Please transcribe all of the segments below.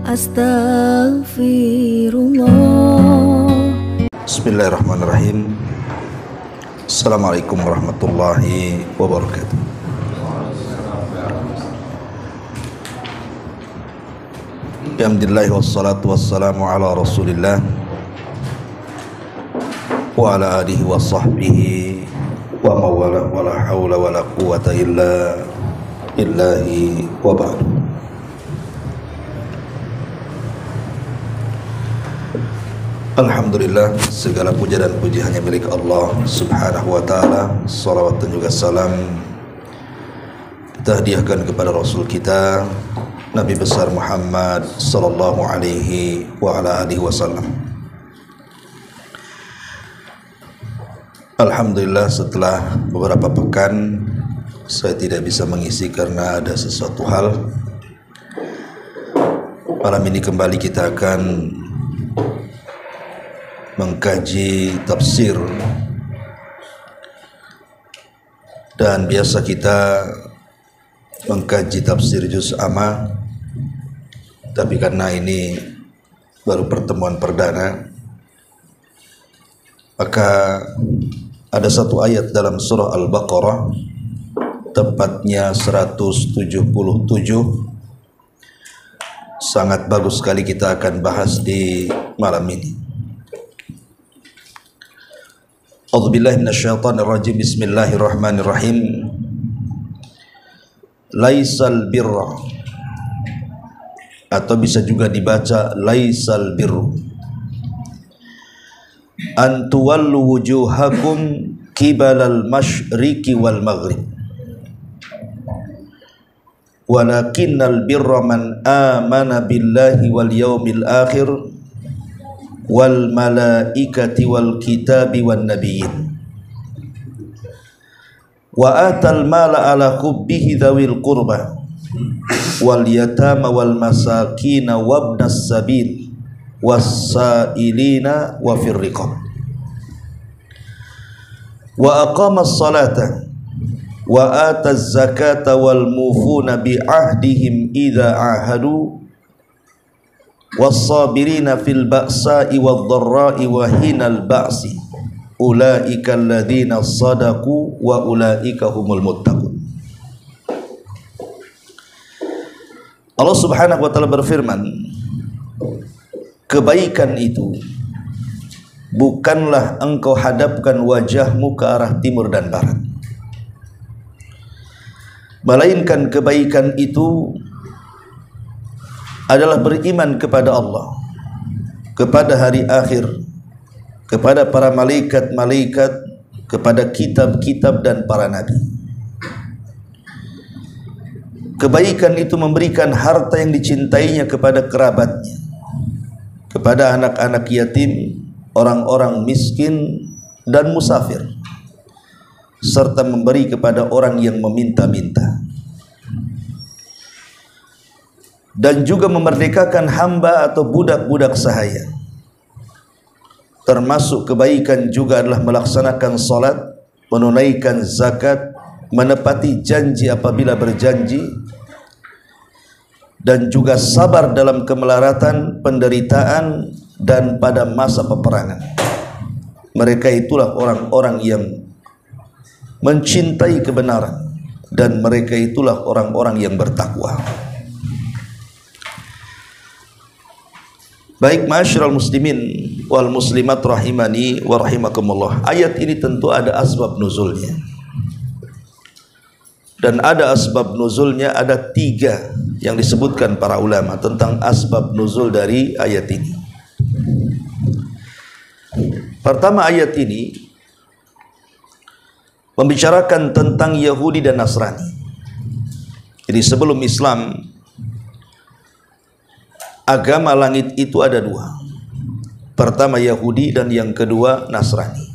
Astaghfirullah. Bismillahirrahmanirrahim. Assalamualaikum warahmatullahi wabarakatuh. Alhamdulillah wassalatu wassalamu ala rasulillah wa ala alihi wa sahbihi wa mawala wa la hawla wa la quwata illa billahi wa ba'du. Alhamdulillah, segala puja dan puji hanya milik Allah subhanahu wa ta'ala. Salawat dan juga salam kita hadiahkan kepada Rasul kita Nabi besar Muhammad sallallahu alaihi wa ala alihi wasallam. Alhamdulillah, setelah beberapa pekan saya tidak bisa mengisi karena ada sesuatu hal. Malam ini kembali kita akan mengkaji tafsir, dan biasa kita mengkaji tafsir juz amma, tapi karena ini baru pertemuan perdana, maka ada satu ayat dalam surah Al-Baqarah, tepatnya 177, sangat bagus sekali kita akan bahas di malam ini. A'udzubillahi minasyaitonirrajim. Bismillahirrahmanirrahim. Laisal birra, atau bisa juga dibaca laisal birru, an tuwallu wujuhakum qibalal masyriqi wal maghrib, walakinnal birra man amana billahi wal yawmil akhir wal malaikati wal kitabi wan nabiyyin wa atal mala ala hubbihi dzawil qurba wal yatama wal masakin wabnas sabil was-sa'ilina wa fir riqab wa aqamas salata wa ataz zakata wal mufuna bi ahdihim idza ahadu was-sabirina fil ba'sa'i wadh-dharra'i wa hinal ba'si ulaika alladzina shadaqu wa ulaika humul muttaqun. Allah Subhanahu wa taala berfirman, kebaikan itu bukanlah engkau hadapkan wajahmu ke arah timur dan barat, melainkan kebaikan itu adalah beriman kepada Allah, kepada hari akhir, kepada para malaikat-malaikat, kepada kitab-kitab dan para nabi. Kebaikan itu memberikan harta yang dicintainya kepada kerabatnya, kepada anak-anak yatim, orang-orang miskin dan musafir, serta memberi kepada orang yang meminta-minta, dan juga memerdekakan hamba atau budak-budak sahaya. Termasuk kebaikan juga adalah melaksanakan salat, menunaikan zakat, menepati janji apabila berjanji, dan juga sabar dalam kemelaratan, penderitaan, dan pada masa peperangan. Mereka itulah orang-orang yang mencintai kebenaran, dan mereka itulah orang-orang yang bertakwa. Baik, ma'asyiral muslimin wal muslimat rahimani wa rahimakumullah. Ayat ini tentu ada asbab nuzulnya, dan ada asbab nuzulnya, ada 3 yang disebutkan para ulama tentang asbab nuzul dari ayat ini. Pertama, ayat ini membicarakan tentang Yahudi dan Nasrani. Jadi sebelum Islam, agama langit itu ada 2. Pertama Yahudi dan yang kedua Nasrani.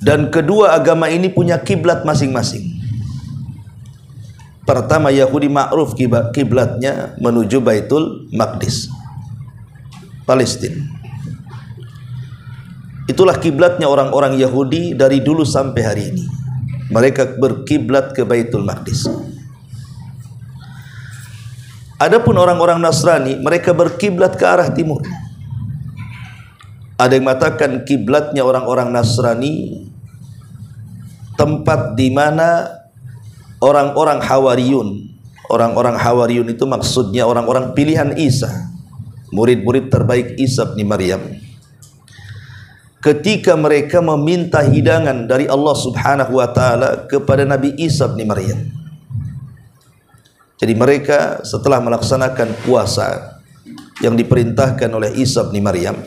Dan kedua agama ini punya kiblat masing-masing. Pertama Yahudi ma'ruf kiblatnya menuju Baitul Maqdis, Palestina. Itulah kiblatnya orang-orang Yahudi dari dulu sampai hari ini. Mereka berkiblat ke Baitul Maqdis. Adapun orang-orang Nasrani, mereka berkiblat ke arah timur. Ada yang mengatakan kiblatnya orang-orang Nasrani tempat di mana orang-orang Hawariyun. Orang-orang Hawariyun itu maksudnya orang-orang pilihan Isa, murid-murid terbaik Isa bin Maryam. Ketika mereka meminta hidangan dari Allah Subhanahu wa taala kepada Nabi Isa bin Maryam. Jadi mereka setelah melaksanakan puasa yang diperintahkan oleh Isa bin Maryam,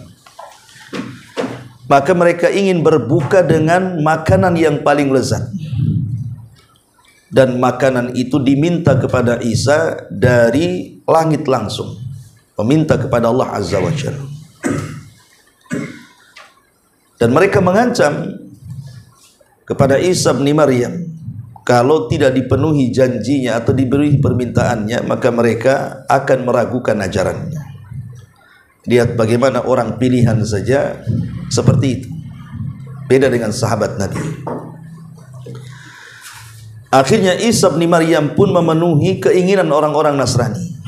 maka mereka ingin berbuka dengan makanan yang paling lezat. Dan makanan itu diminta kepada Isa dari langit langsung, meminta kepada Allah Azza wa Jalla. Dan mereka mengancam kepada Isa bin Maryam, kalau tidak dipenuhi janjinya atau diberi permintaannya, maka mereka akan meragukan ajarannya. Lihat bagaimana orang pilihan saja seperti itu, beda dengan sahabat Nabi. Akhirnya Isa bin Maryam pun memenuhi keinginan orang-orang Nasrani,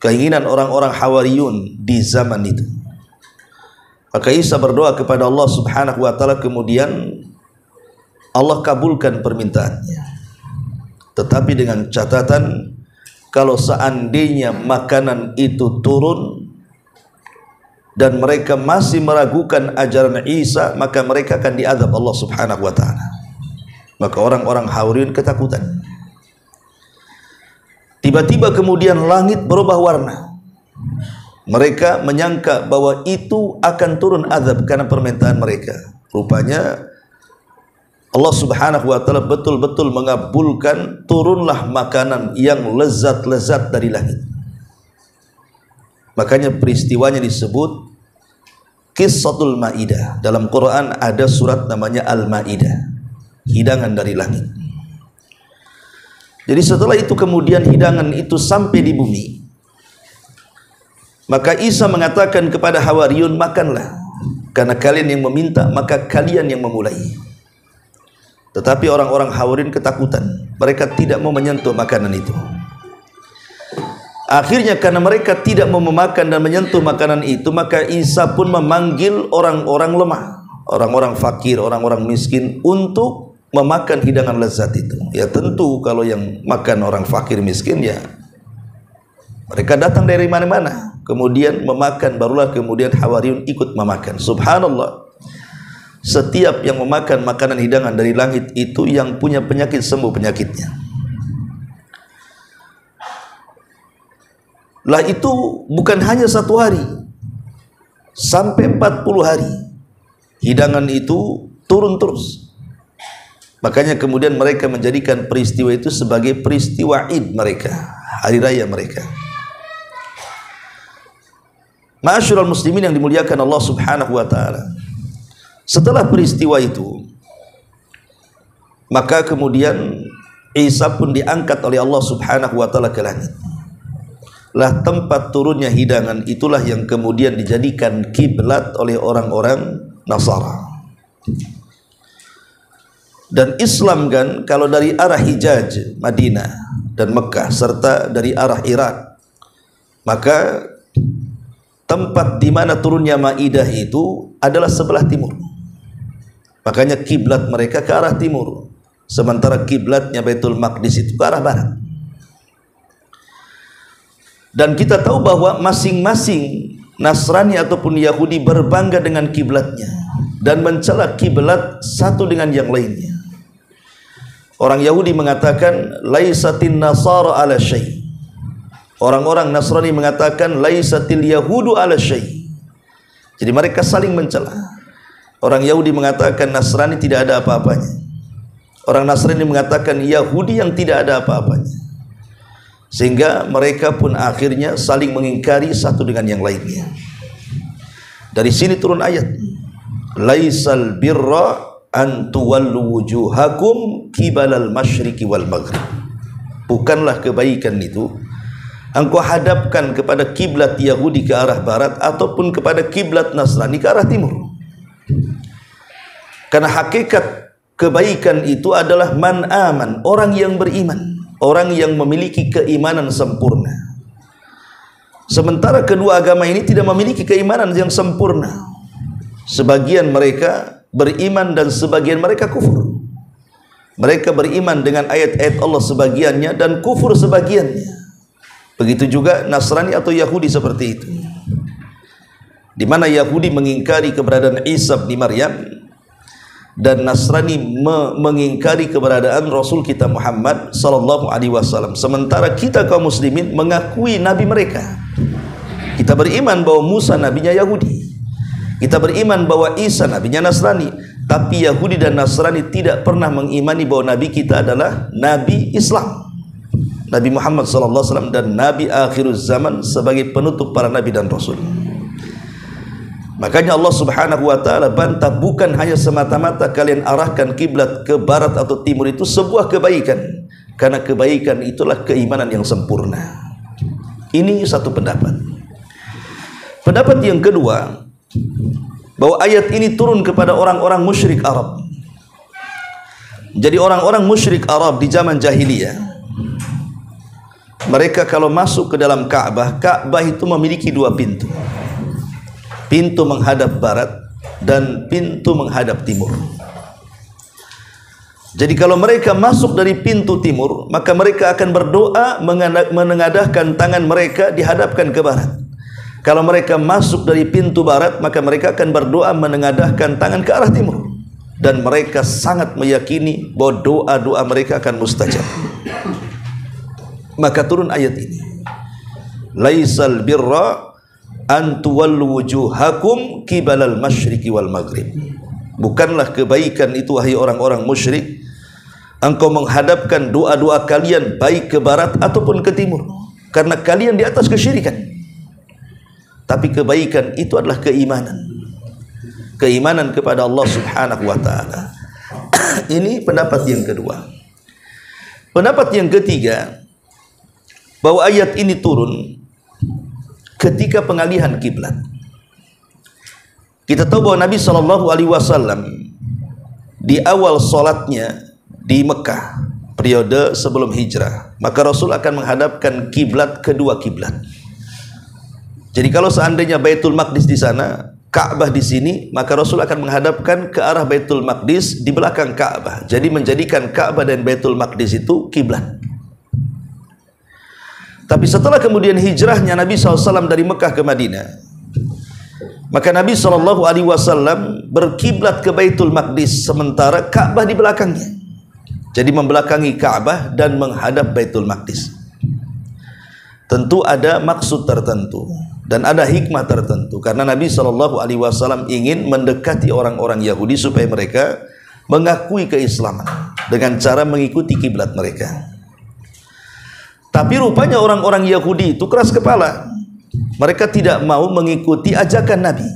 keinginan orang-orang Hawariyun di zaman itu. Maka Isa berdoa kepada Allah Subhanahu wa taala, kemudian Allah kabulkan permintaannya. Tetapi dengan catatan, kalau seandainya makanan itu turun dan mereka masih meragukan ajaran Isa, maka mereka akan diazab Allah Subhanahu wa taala. Maka orang-orang Hawariyun ketakutan. Tiba-tiba kemudian langit berubah warna. Mereka menyangka bahwa itu akan turun azab karena permintaan mereka. Rupanya Allah Subhanahu wa taala betul-betul mengabulkan, turunlah makanan yang lezat-lezat dari langit. Makanya peristiwanya disebut Qissatul Maidah. Dalam Quran ada surat namanya Al-Maidah, hidangan dari langit. Jadi setelah itu kemudian hidangan itu sampai di bumi, maka Isa mengatakan kepada Hawariyun, makanlah, karena kalian yang meminta, maka kalian yang memulai. Tetapi orang-orang Hawariyun ketakutan, mereka tidak mau menyentuh makanan itu. Akhirnya karena mereka tidak mau memakan dan menyentuh makanan itu, maka Isa pun memanggil orang-orang lemah, orang-orang fakir, orang-orang miskin untuk memakan hidangan lezat itu. Ya tentu kalau yang makan orang fakir miskin, ya mereka datang dari mana-mana, kemudian memakan, barulah kemudian Hawariyun ikut memakan. Subhanallah, setiap yang memakan makanan hidangan dari langit itu yang punya penyakit sembuh penyakitnya. Lah itu bukan hanya 1 hari, sampai 40 hari hidangan itu turun terus. Makanya kemudian mereka menjadikan peristiwa itu sebagai peristiwa Id mereka, hari raya mereka. Ma'asyiral muslimin yang dimuliakan Allah Subhanahu wa taala. Setelah peristiwa itu, maka kemudian Isa pun diangkat oleh Allah Subhanahu wa taala ke langit. Lah tempat turunnya hidangan itulah yang kemudian dijadikan kiblat oleh orang-orang Nasara. Dan Islam kan kalau dari arah Hijaz, Madinah dan Mekah, serta dari arah Irak, maka tempat di mana turunnya Maidah itu adalah sebelah timur. Makanya kiblat mereka ke arah timur, sementara kiblatnya Baitul Maqdis itu ke arah barat. Dan kita tahu bahwa masing-masing Nasrani ataupun Yahudi berbangga dengan kiblatnya dan mencela kiblat satu dengan yang lainnya. Orang Yahudi mengatakan laisatin nasara ala syai'. Orang-orang Nasrani mengatakan laisatil yahudu ala syai'. Jadi mereka saling mencela. Orang Yahudi mengatakan Nasrani tidak ada apa-apanya. Orang Nasrani mengatakan Yahudi yang tidak ada apa-apanya. Sehingga mereka pun akhirnya saling mengingkari satu dengan yang lainnya. Dari sini turun ayat, laisal birra an tuwallu wujuhakum kibalal masyriqi wal maghrib. Bukanlah kebaikan itu engkau hadapkan kepada kiblat Yahudi ke arah barat ataupun kepada kiblat Nasrani ke arah timur. Karena hakikat kebaikan itu adalah man aman, orang yang beriman, orang yang memiliki keimanan sempurna. Sementara kedua agama ini tidak memiliki keimanan yang sempurna. Sebagian mereka beriman dan sebagian mereka kufur. Mereka beriman dengan ayat-ayat Allah sebagiannya dan kufur sebagiannya. Begitu juga Nasrani atau Yahudi seperti itu. Di mana Yahudi mengingkari keberadaan Isa bin Maryam dan Nasrani mengingkari keberadaan Rasul kita Muhammad sallallahu alaihi wasallam. Sementara kita kaum muslimin mengakui nabi mereka. Kita beriman bahwa Musa nabinya Yahudi. Kita beriman bahwa Isa nabinya Nasrani. Tapi Yahudi dan Nasrani tidak pernah mengimani bahwa nabi kita adalah nabi Islam, Nabi Muhammad sallallahu alaihi wasallam, dan nabi akhir zaman sebagai penutup para nabi dan rasul. Makanya Allah Subhanahu wa taala bantah, bukan hanya semata-mata kalian arahkan kiblat ke barat atau timur itu sebuah kebaikan, karena kebaikan itulah keimanan yang sempurna. Ini satu pendapat. Pendapat yang kedua, bahwa ayat ini turun kepada orang-orang musyrik Arab. Jadi orang-orang musyrik Arab di zaman jahiliyah, mereka kalau masuk ke dalam Ka'bah, Ka'bah itu memiliki dua pintu. Pintu menghadap barat dan pintu menghadap timur. Jadi kalau mereka masuk dari pintu timur, maka mereka akan berdoa menengadahkan tangan mereka dihadapkan ke barat. Kalau mereka masuk dari pintu barat, maka mereka akan berdoa menengadahkan tangan ke arah timur. Dan mereka sangat meyakini bahwa doa-doa mereka akan mustajab. Maka turun ayat ini. Laisal birra an tuwallu wujuhakum kibalal masyriqi wal maghrib. Bukanlah kebaikan itu, wahai orang-orang musyrik, engkau menghadapkan doa-doa kalian baik ke barat ataupun ke timur, karena kalian di atas kesyirikan. Tapi kebaikan itu adalah keimanan. Keimanan kepada Allah Subhanahu wa taala. Ini pendapat yang kedua. Pendapat yang ketiga, bahwa ayat ini turun ketika pengalihan kiblat. Kita tahu bahwa Nabi sallallahu alaihi wasallam di awal salatnya di Mekah, periode sebelum hijrah, maka Rasul akan menghadapkan kiblat, kedua kiblat. Jadi kalau seandainya Baitul Maqdis di sana, Ka'bah di sini, maka Rasul akan menghadapkan ke arah Baitul Maqdis di belakang Ka'bah. Jadi menjadikan Ka'bah dan Baitul Maqdis itu kiblat. Tapi setelah kemudian hijrahnya Nabi SAW dari Mekah ke Madinah, maka Nabi SAW berkiblat ke Baitul Maqdis, sementara Ka'bah di belakangnya. Jadi membelakangi Ka'bah dan menghadap Baitul Maqdis. Tentu ada maksud tertentu dan ada hikmah tertentu, karena Nabi SAW ingin mendekati orang-orang Yahudi supaya mereka mengakui keislaman dengan cara mengikuti kiblat mereka. Tapi rupanya orang-orang Yahudi itu keras kepala. Mereka tidak mau mengikuti ajakan Nabi.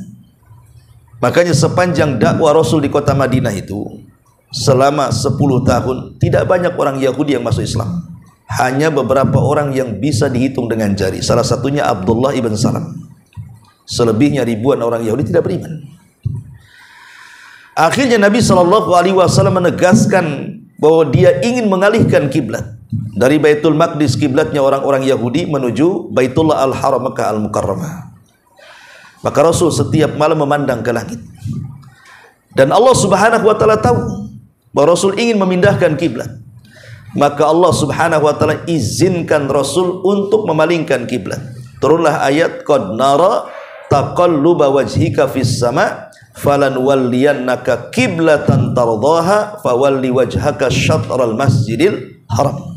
Makanya sepanjang dakwah Rasul di kota Madinah itu, selama 10 tahun, tidak banyak orang Yahudi yang masuk Islam. Hanya beberapa orang yang bisa dihitung dengan jari. Salah satunya Abdullah ibn Salam. Selebihnya ribuan orang Yahudi tidak beriman. Akhirnya Nabi SAW menegaskan bahwa dia ingin mengalihkan kiblat dari Baitul Maqdis, kiblatnya orang-orang Yahudi, menuju Baitullah Al-Haram Makkah Al-Mukarramah. Maka Rasul setiap malam memandang ke langit. Dan Allah Subhanahu wa taala tahu bahwa Rasul ingin memindahkan kiblat. Maka Allah Subhanahu wa taala izinkan Rasul untuk memalingkan kiblat. Turunlah ayat, qad nara taqalluba wajhika fis sama falanwalliyannaka qiblatan tardaha fawalli wajhaka syatral masjidil haram.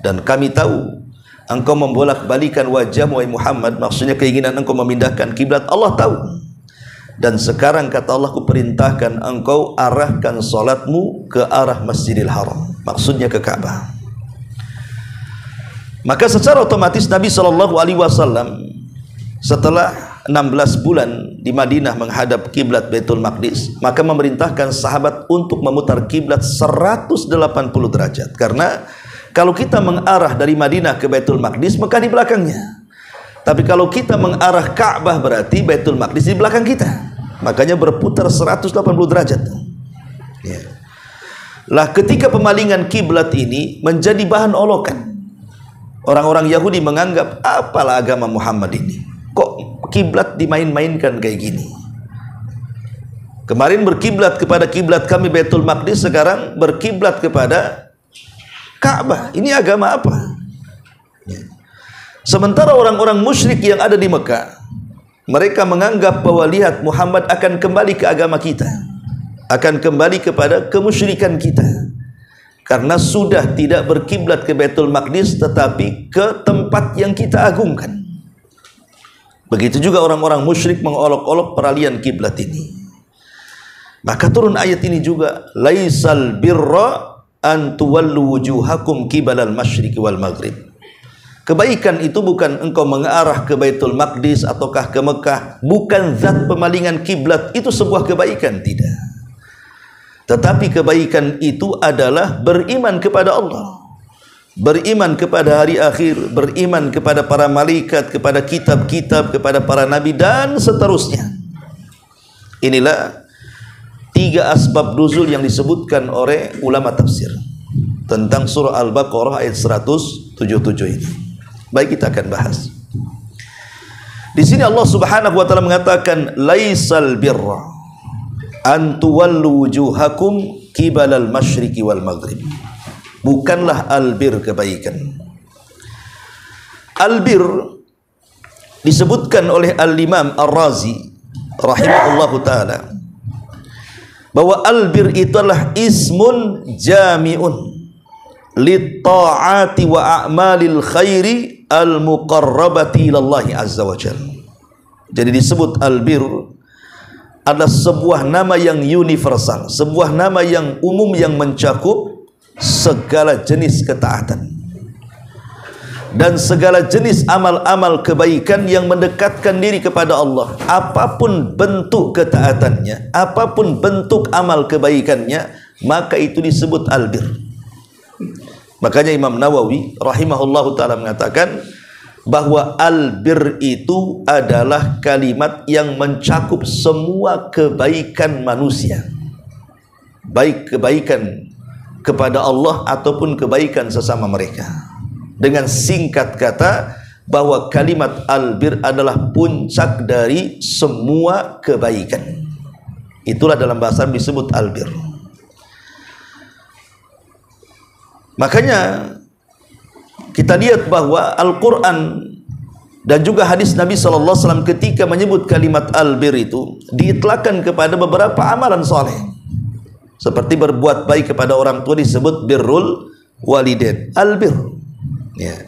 Dan kami tahu engkau membolak-balikan wajahmu, wahai Muhammad, maksudnya keinginan engkau memindahkan kiblat. Allah tahu. Dan sekarang kata Allah, ku perintahkan engkau arahkan salatmu ke arah Masjidil Haram, maksudnya ke Ka'bah. Maka secara otomatis Nabi SAW setelah 16 bulan di Madinah menghadap kiblat Baitul Maqdis, maka memerintahkan sahabat untuk memutar kiblat 180 derajat. Karena kalau kita mengarah dari Madinah ke Baitul Maqdis, Mekah di belakangnya. Tapi kalau kita mengarah Ka'bah, berarti Baitul Maqdis di belakang kita. Makanya berputar 180 derajat. Ya. Lah ketika pemalingan kiblat ini menjadi bahan olokan. Orang-orang Yahudi menganggap, apalah agama Muhammad ini, kok kiblat dimain-mainkan kayak gini. Kemarin berkiblat kepada kiblat kami Baitul Maqdis, sekarang berkiblat kepada Ka'bah. Ini agama apa? Sementara orang-orang musyrik yang ada di Mekah, mereka menganggap bahwa lihat, Muhammad akan kembali ke agama kita, akan kembali kepada kemusyrikan kita, karena sudah tidak berkiblat ke Baitul Maqdis tetapi ke tempat yang kita agungkan. Begitu juga orang-orang musyrik mengolok-olok peralihan kiblat ini. Maka turun ayat ini juga, laisal birra an tuwallu wujuhakum qibalal masyriqi wal maghrib. Kebaikan itu bukan engkau mengarah ke Baitul Maqdis ataukah ke Mekah, bukan zat pemalingan kiblat itu sebuah kebaikan, tidak. Tetapi kebaikan itu adalah beriman kepada Allah, beriman kepada hari akhir, beriman kepada para malaikat, kepada kitab-kitab, kepada para nabi dan seterusnya. Inilah 3 asbab nuzul yang disebutkan oleh ulama tafsir tentang surah Al-Baqarah ayat 177 ini. Baik, kita akan bahas. Di sini Allah Subhanahu wa taala mengatakan laisal birra an tuwallu wujuhakum qibalal masyriqi wal maghrib. Bukanlah albir kebaikan. Albir disebutkan oleh Al-Imam Ar-Razi rahimahullahu taala bahwa albir itulah ismun jami'un lit ta'ati wa a'malil khairi al-muqarrabati ilallahi azza wa jalla. Jadi disebut albir adalah sebuah nama yang universal, sebuah nama yang umum yang mencakup segala jenis ketaatan dan segala jenis amal-amal kebaikan yang mendekatkan diri kepada Allah. Apapun bentuk ketaatannya, apapun bentuk amal kebaikannya, maka itu disebut albir. Makanya Imam Nawawi rahimahullahu ta'ala mengatakan bahwa albir itu adalah kalimat yang mencakup semua kebaikan manusia, baik kebaikan kepada Allah ataupun kebaikan sesama mereka. Dengan singkat kata, bahwa kalimat albir adalah puncak dari semua kebaikan. Itulah dalam bahasa Arab disebut albir. Makanya kita lihat bahwa Al-Quran dan juga hadis Nabi SAW ketika menyebut kalimat albir itu diitlakkan kepada beberapa amalan soleh, seperti berbuat baik kepada orang tua disebut birrul walidain, albir. Ya.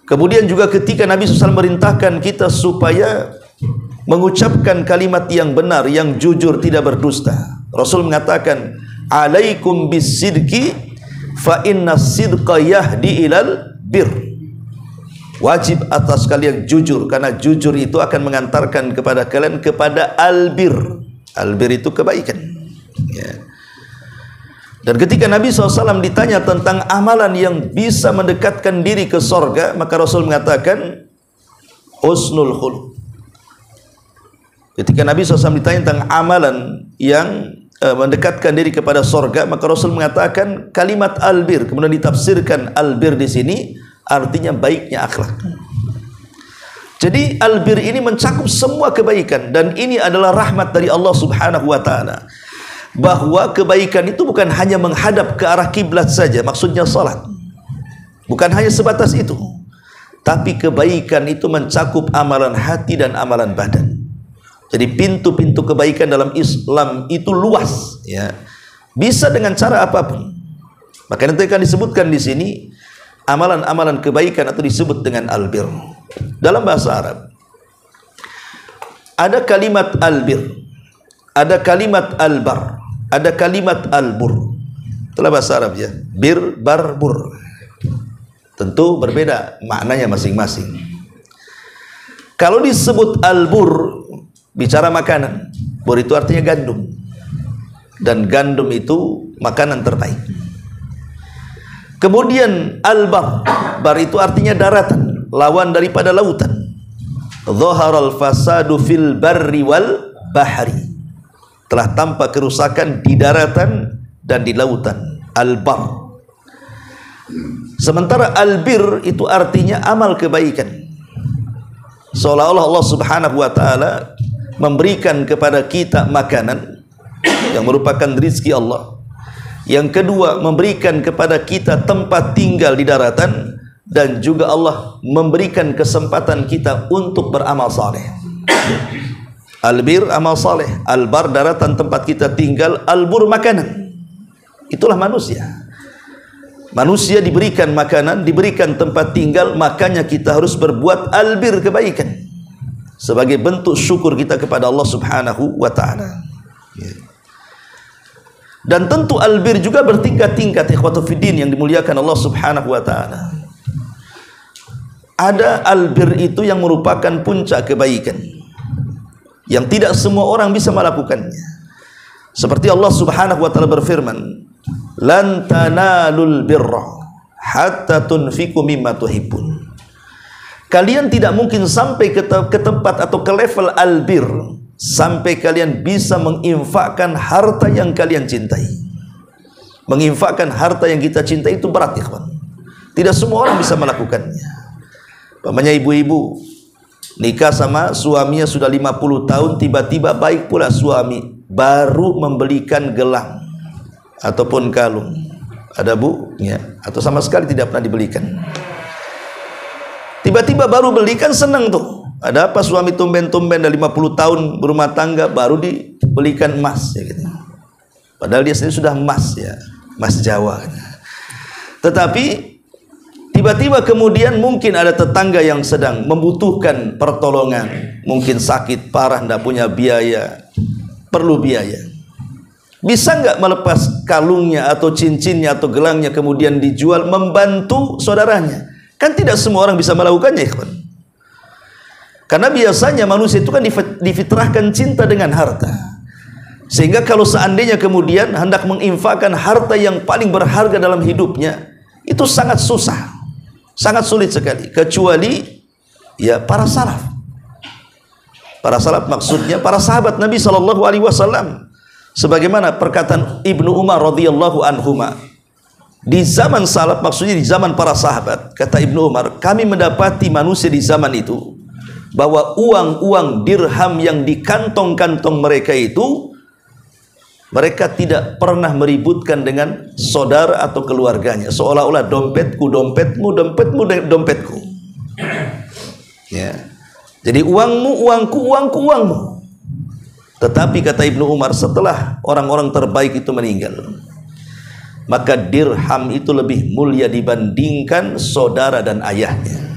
Kemudian juga ketika Nabi SAW merintahkan kita supaya mengucapkan kalimat yang benar, yang jujur, tidak berdusta, Rasul mengatakan, alaikum bisidqi fa inna sidqa yahdi ilal bir. Wajib atas kalian jujur, karena jujur itu akan mengantarkan kepada kalian kepada albir. Albir itu kebaikan, ya. Dan ketika Nabi SAW ditanya tentang amalan yang bisa mendekatkan diri ke sorga, maka Rasul mengatakan husnul khuluq. Ketika Nabi SAW ditanya tentang amalan yang mendekatkan diri kepada sorga, maka Rasul mengatakan kalimat albir. Kemudian ditafsirkan albir di sini artinya baiknya akhlak. Jadi albir ini mencakup semua kebaikan, dan ini adalah rahmat dari Allah Subhanahu wa taala, bahwa kebaikan itu bukan hanya menghadap ke arah kiblat saja, maksudnya salat. Bukan hanya sebatas itu, tapi kebaikan itu mencakup amalan hati dan amalan badan. Jadi pintu-pintu kebaikan dalam Islam itu luas, ya. Bisa dengan cara apapun. Maka nanti akan disebutkan di sini amalan-amalan kebaikan atau disebut dengan albir. Dalam bahasa Arab ada kalimat albir, ada kalimat albar, ada kalimat albur. Itulah bahasa Arab, ya. Bir, bar, bur. Tentu berbeda maknanya masing-masing. Kalau disebut albur, bicara makanan. Bur itu artinya gandum, dan gandum itu makanan terbaik. Kemudian albar, bar itu artinya daratan, lawan daripada lautan. Dhaharal fasadu fil barri wal bahri. Telah tampak kerusakan di daratan dan di lautan. Albar. Sementara albir itu artinya amal kebaikan. Seolah-olah Allah Subhanahu wa taala memberikan kepada kita makanan yang merupakan rizki Allah. Yang kedua, memberikan kepada kita tempat tinggal di daratan, dan juga Allah memberikan kesempatan kita untuk beramal saleh. Albir amal saleh, albar daratan tempat kita tinggal, albur makanan. Itulah manusia. Manusia diberikan makanan, diberikan tempat tinggal, makanya kita harus berbuat albir kebaikan sebagai bentuk syukur kita kepada Allah Subhanahu wa taala. Dan tentu albir juga bertingkat-tingkat, ikhwatu fiddin yang dimuliakan Allah Subhanahu wa taala. Ada albir itu yang merupakan puncak kebaikan yang tidak semua orang bisa melakukannya. Seperti Allah Subhanahu wa taala berfirman, "Lan tanalul birra hatta tunfiqu mimma tuhibbun." Kalian tidak mungkin sampai ke tempat atau ke level albir sampai kalian bisa menginfakkan harta yang kalian cintai. Menginfakkan harta yang kita cintai itu berat, ya kawan. Tidak semua orang bisa melakukannya. Pamannya ibu-ibu nikah sama suaminya sudah 50 tahun, tiba-tiba baik pula suami baru membelikan gelang ataupun kalung. Ada bu? Ya. Atau sama sekali tidak pernah dibelikan. Tiba-tiba baru belikan, senang tuh. Ada apa suami tumben-tumben dari 50 tahun berumah tangga baru dibelikan emas, ya gitu. Padahal dia sendiri sudah emas, ya, emas Jawa. Tetapi tiba-tiba kemudian mungkin ada tetangga yang sedang membutuhkan pertolongan, mungkin sakit parah, tidak punya biaya, perlu biaya. Bisa nggak melepas kalungnya atau cincinnya atau gelangnya kemudian dijual membantu saudaranya? Kan tidak semua orang bisa melakukannya, ikhwan. Karena biasanya manusia itu kan difitrahkan cinta dengan harta. Sehingga kalau seandainya kemudian hendak menginfakkan harta yang paling berharga dalam hidupnya, itu sangat susah, sangat sulit sekali. Kecuali ya para salaf. Para salaf maksudnya para sahabat Nabi SAW. Sebagaimana perkataan Ibnu Umar radhiyallahu anhuma, di zaman salaf, maksudnya di zaman para sahabat, kata Ibnu Umar, kami mendapati manusia di zaman itu bahwa uang-uang dirham yang di kantong-kantong mereka itu, mereka tidak pernah meributkan dengan saudara atau keluarganya, seolah-olah dompetku dompetmu, dompetmu dompetku, ya. Jadi uangmu uangku, uangku uangmu. Tetapi kata Ibnu Umar, setelah orang-orang terbaik itu meninggal, maka dirham itu lebih mulia dibandingkan saudara dan ayahnya.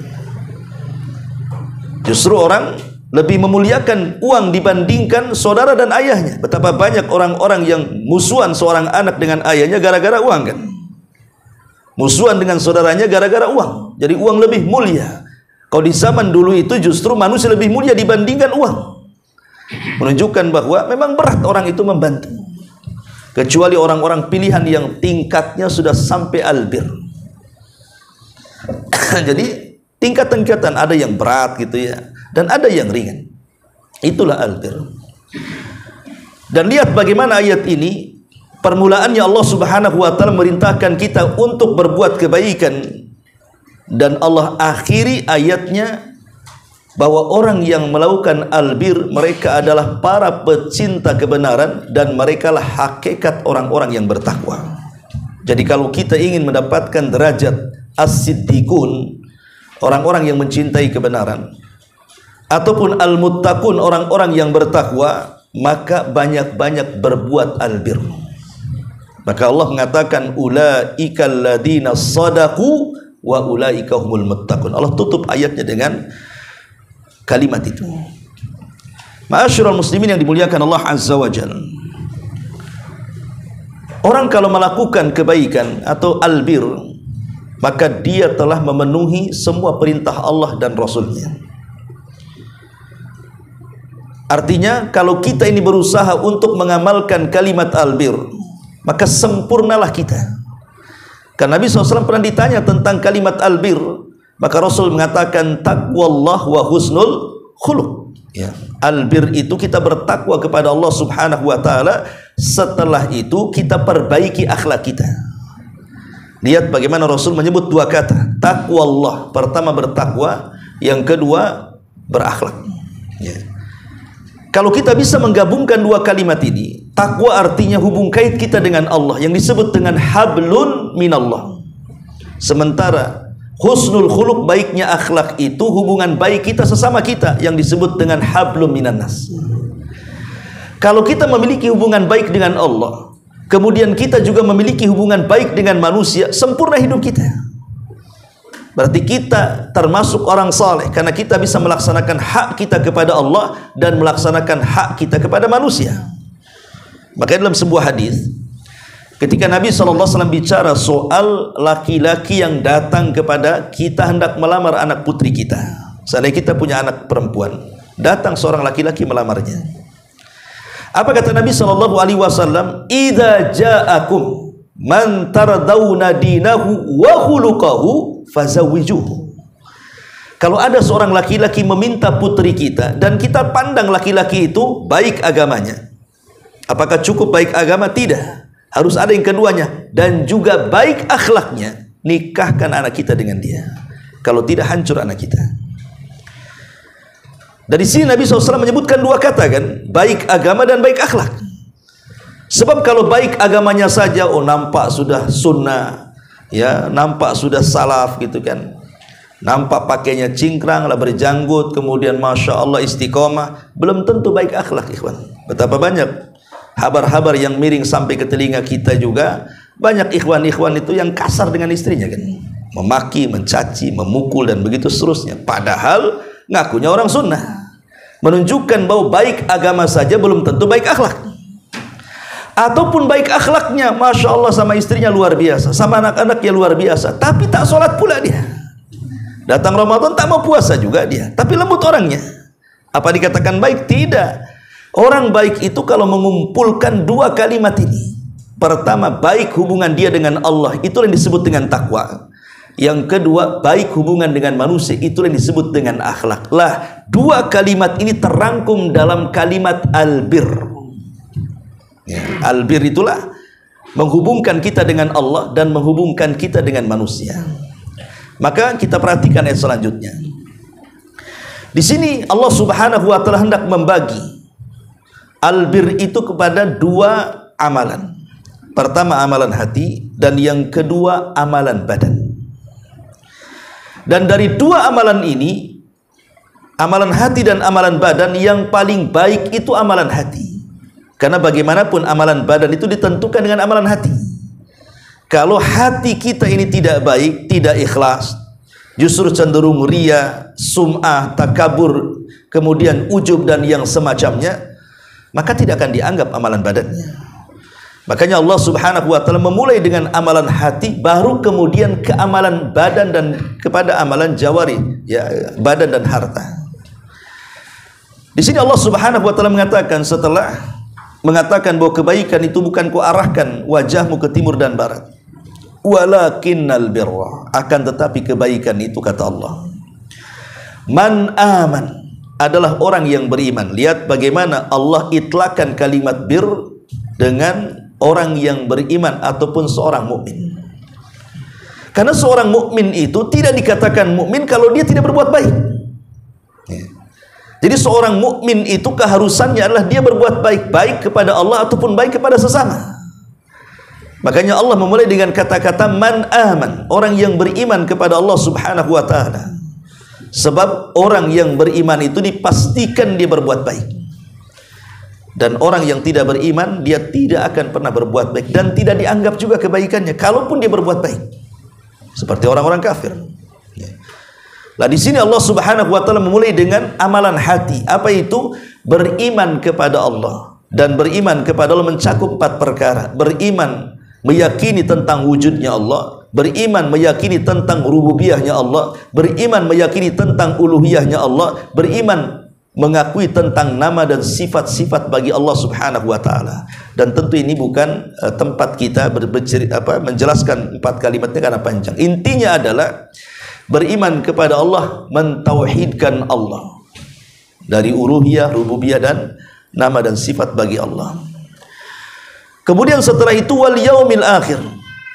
Justru orang lebih memuliakan uang dibandingkan saudara dan ayahnya. Betapa banyak orang-orang yang musuhan seorang anak dengan ayahnya gara-gara uang, kan? Musuhan dengan saudaranya gara-gara uang. Jadi uang lebih mulia. Kalau di zaman dulu itu justru manusia lebih mulia dibandingkan uang. Menunjukkan bahwa memang berat orang itu membantu. Kecuali orang-orang pilihan yang tingkatnya sudah sampai albir. Jadi tingkat-tingkatan, ada yang berat gitu ya, dan ada yang ringan. Itulah albir. Dan lihat bagaimana ayat ini, permulaannya Allah Subhanahu wa taala merintahkan kita untuk berbuat kebaikan, dan Allah akhiri ayatnya bahwa orang yang melakukan albir mereka adalah para pecinta kebenaran dan merekalah hakikat orang-orang yang bertakwa. Jadi kalau kita ingin mendapatkan derajat as-siddiqun, orang-orang yang mencintai kebenaran, ataupun al-muttaqun, orang-orang yang bertakwa, maka banyak-banyak berbuat albir. Maka Allah mengatakan ulaikal ladzina shadaqu wa ulaika humul muttaqun. Allah tutup ayatnya dengan kalimat itu. Ma'asyiral muslimin yang dimuliakan Allah Azza wa Jalla, orang kalau melakukan kebaikan atau albir, maka dia telah memenuhi semua perintah Allah dan Rasulnya. Artinya kalau kita ini berusaha untuk mengamalkan kalimat albir, maka sempurnalah kita. Karena Nabi SAW pernah ditanya tentang kalimat albir, maka Rasul mengatakan taqwallah wa husnul khuluq, ya. Albir itu kita bertakwa kepada Allah Subhanahu wa taala, setelah itu kita perbaiki akhlak kita. Lihat bagaimana Rasul menyebut dua kata, takwa Allah. Pertama bertakwa, yang kedua berakhlak. Ya. Kalau kita bisa menggabungkan dua kalimat ini, takwa artinya hubung kait kita dengan Allah yang disebut dengan hablun minallah. Sementara husnul khuluq, baiknya akhlak, itu hubungan baik kita sesama kita yang disebut dengan hablum minannas. Kalau kita memiliki hubungan baik dengan Allah, kemudian kita juga memiliki hubungan baik dengan manusia, sempurna hidup kita. Berarti kita termasuk orang saleh karena kita bisa melaksanakan hak kita kepada Allah dan melaksanakan hak kita kepada manusia. Makanya dalam sebuah hadis, ketika Nabi SAW bicara soal laki-laki yang datang kepada kita hendak melamar anak putri kita, seandainya kita punya anak perempuan, datang seorang laki-laki melamarnya, apa kata Nabi SAW? Idza ja'akum man tardawna dinahu wa khuluquhu fazawijuhu. Kalau ada seorang laki-laki meminta putri kita dan kita pandang laki-laki itu baik agamanya, apakah cukup baik agama? Tidak, harus ada yang keduanya, dan juga baik akhlaknya. Nikahkan anak kita dengan dia. Kalau tidak, hancur anak kita. Dari sini Nabi SAW menyebutkan dua kata kan, baik agama dan baik akhlak. Sebab kalau baik agamanya saja, oh nampak sudah sunnah, ya, nampak sudah salaf gitu kan, nampak pakainya cingkrang lah, berjanggut, kemudian masya Allah istiqomah, belum tentu baik akhlak, ikhwan. Betapa banyak habar-habar yang miring sampai ke telinga kita juga. Banyak ikhwan-ikhwan itu yang kasar dengan istrinya kan, memaki, mencaci, memukul dan begitu seterusnya, padahal ngakunya orang sunnah. Menunjukkan bahwa baik agama saja belum tentu baik akhlak. Ataupun baik akhlaknya, masya Allah, sama istrinya luar biasa, sama anak-anaknya luar biasa, tapi tak sholat pula dia. Datang Ramadan tak mau puasa juga dia, tapi lembut orangnya. Apa dikatakan baik? Tidak. Orang baik itu kalau mengumpulkan dua kalimat ini, pertama baik hubungan dia dengan Allah, itu yang disebut dengan takwa. Yang kedua baik hubungan dengan manusia, itu yang disebut dengan akhlak. Lah, dua kalimat ini terangkum dalam kalimat albir. Ya, albir itulah menghubungkan kita dengan Allah dan menghubungkan kita dengan manusia. Maka kita perhatikan ayat selanjutnya. Di sini Allah Subhanahu wa taala hendak membagi albir itu kepada dua amalan. Pertama amalan hati, dan yang kedua amalan badan. Dan dari dua amalan ini, amalan hati dan amalan badan, yang paling baik itu amalan hati. Karena bagaimanapun amalan badan itu ditentukan dengan amalan hati. Kalau hati kita ini tidak baik, tidak ikhlas, justru cenderung riya, sum'ah, takabur, kemudian ujub dan yang semacamnya, maka tidak akan dianggap amalan badannya. Makanya Allah Subhanahu wa taala memulai dengan amalan hati, baru kemudian ke amalan badan dan kepada amalan jawari, ya, badan dan harta. Di sini Allah Subhanahu wa taala mengatakan, setelah mengatakan bahwa kebaikan itu bukan ku arahkan wajahmu ke timur dan barat, walakinnal birra, akan tetapi kebaikan itu, kata Allah, man aman, adalah orang yang beriman. Lihat bagaimana Allah itlakan kalimat bir dengan orang yang beriman ataupun seorang mukmin. Karena seorang mukmin itu tidak dikatakan mukmin kalau dia tidak berbuat baik. Jadi seorang mukmin itu keharusannya adalah dia berbuat baik, baik kepada Allah ataupun baik kepada sesama. Makanya Allah memulai dengan kata-kata man aman, orang yang beriman kepada Allah Subhanahu wa taala. Sebab orang yang beriman itu dipastikan dia berbuat baik. Dan orang yang tidak beriman, dia tidak akan pernah berbuat baik dan tidak dianggap juga kebaikannya kalaupun dia berbuat baik, seperti orang-orang kafir. Nah, di sini Allah Subhanahu wa taala memulai dengan amalan hati. Apa itu? Beriman kepada Allah. Dan beriman kepada Allah mencakup 4 perkara. Beriman meyakini tentang wujudnya Allah, beriman meyakini tentang rububiyahnya Allah, beriman meyakini tentang uluhiyahnya Allah, beriman mengakui tentang nama dan sifat-sifat bagi Allah Subhanahu wa taala. Dan tentu ini bukan tempat kita menjelaskan 4 kalimatnya karena panjang. Intinya adalah beriman kepada Allah, mentauhidkan Allah dari uluhiyah, rububiyah dan nama dan sifat bagi Allah. Kemudian setelah itu wal yaumil akhir,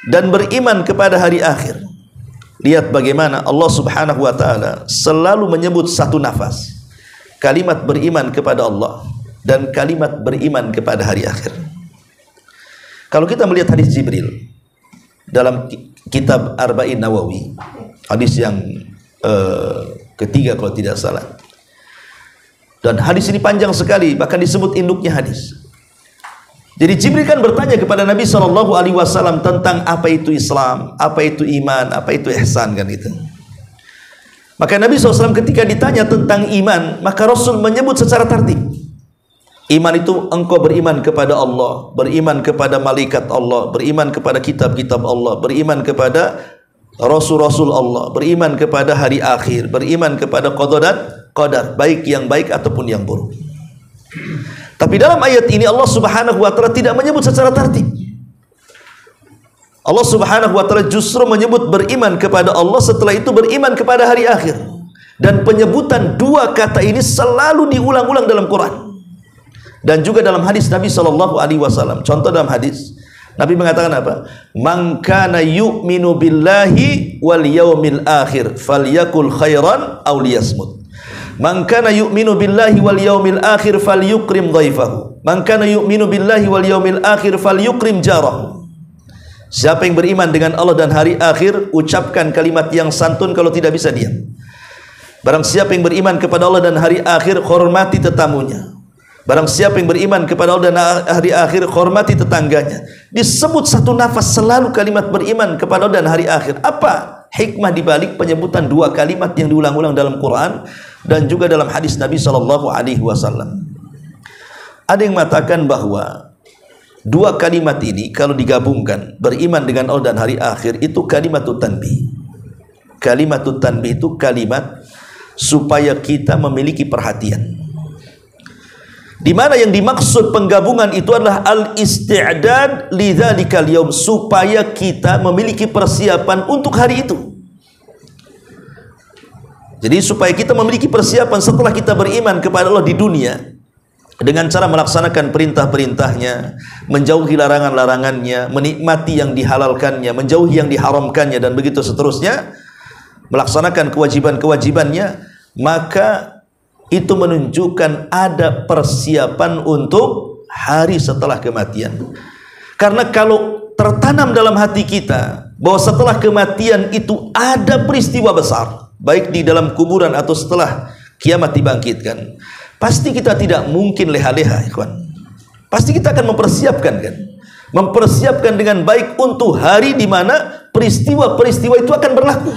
dan beriman kepada hari akhir. Lihat bagaimana Allah Subhanahu wa taala selalu menyebut satu nafas kalimat beriman kepada Allah dan kalimat beriman kepada hari akhir. Kalau kita melihat hadis Jibril dalam kitab Arba'in Nawawi, hadis yang ketiga kalau tidak salah, dan hadis ini panjang sekali, bahkan disebut induknya hadis. Jadi Jibril kan bertanya kepada Nabi SAW tentang apa itu Islam, apa itu iman, apa itu ihsan, kan itu. Maka Nabi SAW ketika ditanya tentang iman, maka Rasul menyebut secara tertib. Iman itu engkau beriman kepada Allah, beriman kepada malaikat Allah, beriman kepada kitab-kitab Allah, beriman kepada Rasul-Rasul Allah, beriman kepada hari akhir, beriman kepada qada dan qadar, baik yang baik ataupun yang buruk. Tapi dalam ayat ini Allah Subhanahu wa taala tidak menyebut secara tertib. Allah Subhanahu wa taala justru menyebut beriman kepada Allah, setelah itu beriman kepada hari akhir. Dan penyebutan dua kata ini selalu diulang-ulang dalam Quran dan juga dalam hadis Nabi SAW. Contoh dalam hadis Nabi mengatakan apa? Man kana yu'minu billahi wal yaumil akhir falyakul khairan aw liyasmut. Man kana yu'minu billahi wal yaumil akhir falyukrim dhaifahu. Man kana yu'minu billahi wal yaumil akhir falyukrim jarahu. Siapa yang beriman dengan Allah dan hari akhir, ucapkan kalimat yang santun, kalau tidak bisa diam. Barang siapa yang beriman kepada Allah dan hari akhir, hormati tetamunya. Barang siapa yang beriman kepada Allah dan hari akhir, hormati tetangganya. Disebut satu nafas selalu kalimat beriman kepada Allah dan hari akhir. Apa hikmah dibalik penyebutan dua kalimat yang diulang-ulang dalam Quran dan juga dalam hadis Nabi SAW? Ada yang mengatakan bahwa dua kalimat ini kalau digabungkan, beriman dengan Allah dan hari akhir, itu kalimatut tanbih. Kalimatut tanbih itu kalimat supaya kita memiliki perhatian, di mana yang dimaksud penggabungan itu adalah al-isti'dad lidzalikal yaum, supaya kita memiliki persiapan untuk hari itu. Jadi supaya kita memiliki persiapan setelah kita beriman kepada Allah di dunia dengan cara melaksanakan perintah-perintahnya, menjauhi larangan-larangannya, menikmati yang dihalalkannya, menjauhi yang diharamkannya, dan begitu seterusnya, melaksanakan kewajiban-kewajibannya, maka itu menunjukkan ada persiapan untuk hari setelah kematian. Karena kalau tertanam dalam hati kita bahwa setelah kematian itu ada peristiwa besar, baik di dalam kuburan atau setelah kiamat dibangkitkan, pasti kita tidak mungkin leha-leha, ikhwan. Pasti kita akan mempersiapkan, kan? Mempersiapkan dengan baik untuk hari di mana peristiwa-peristiwa itu akan berlaku.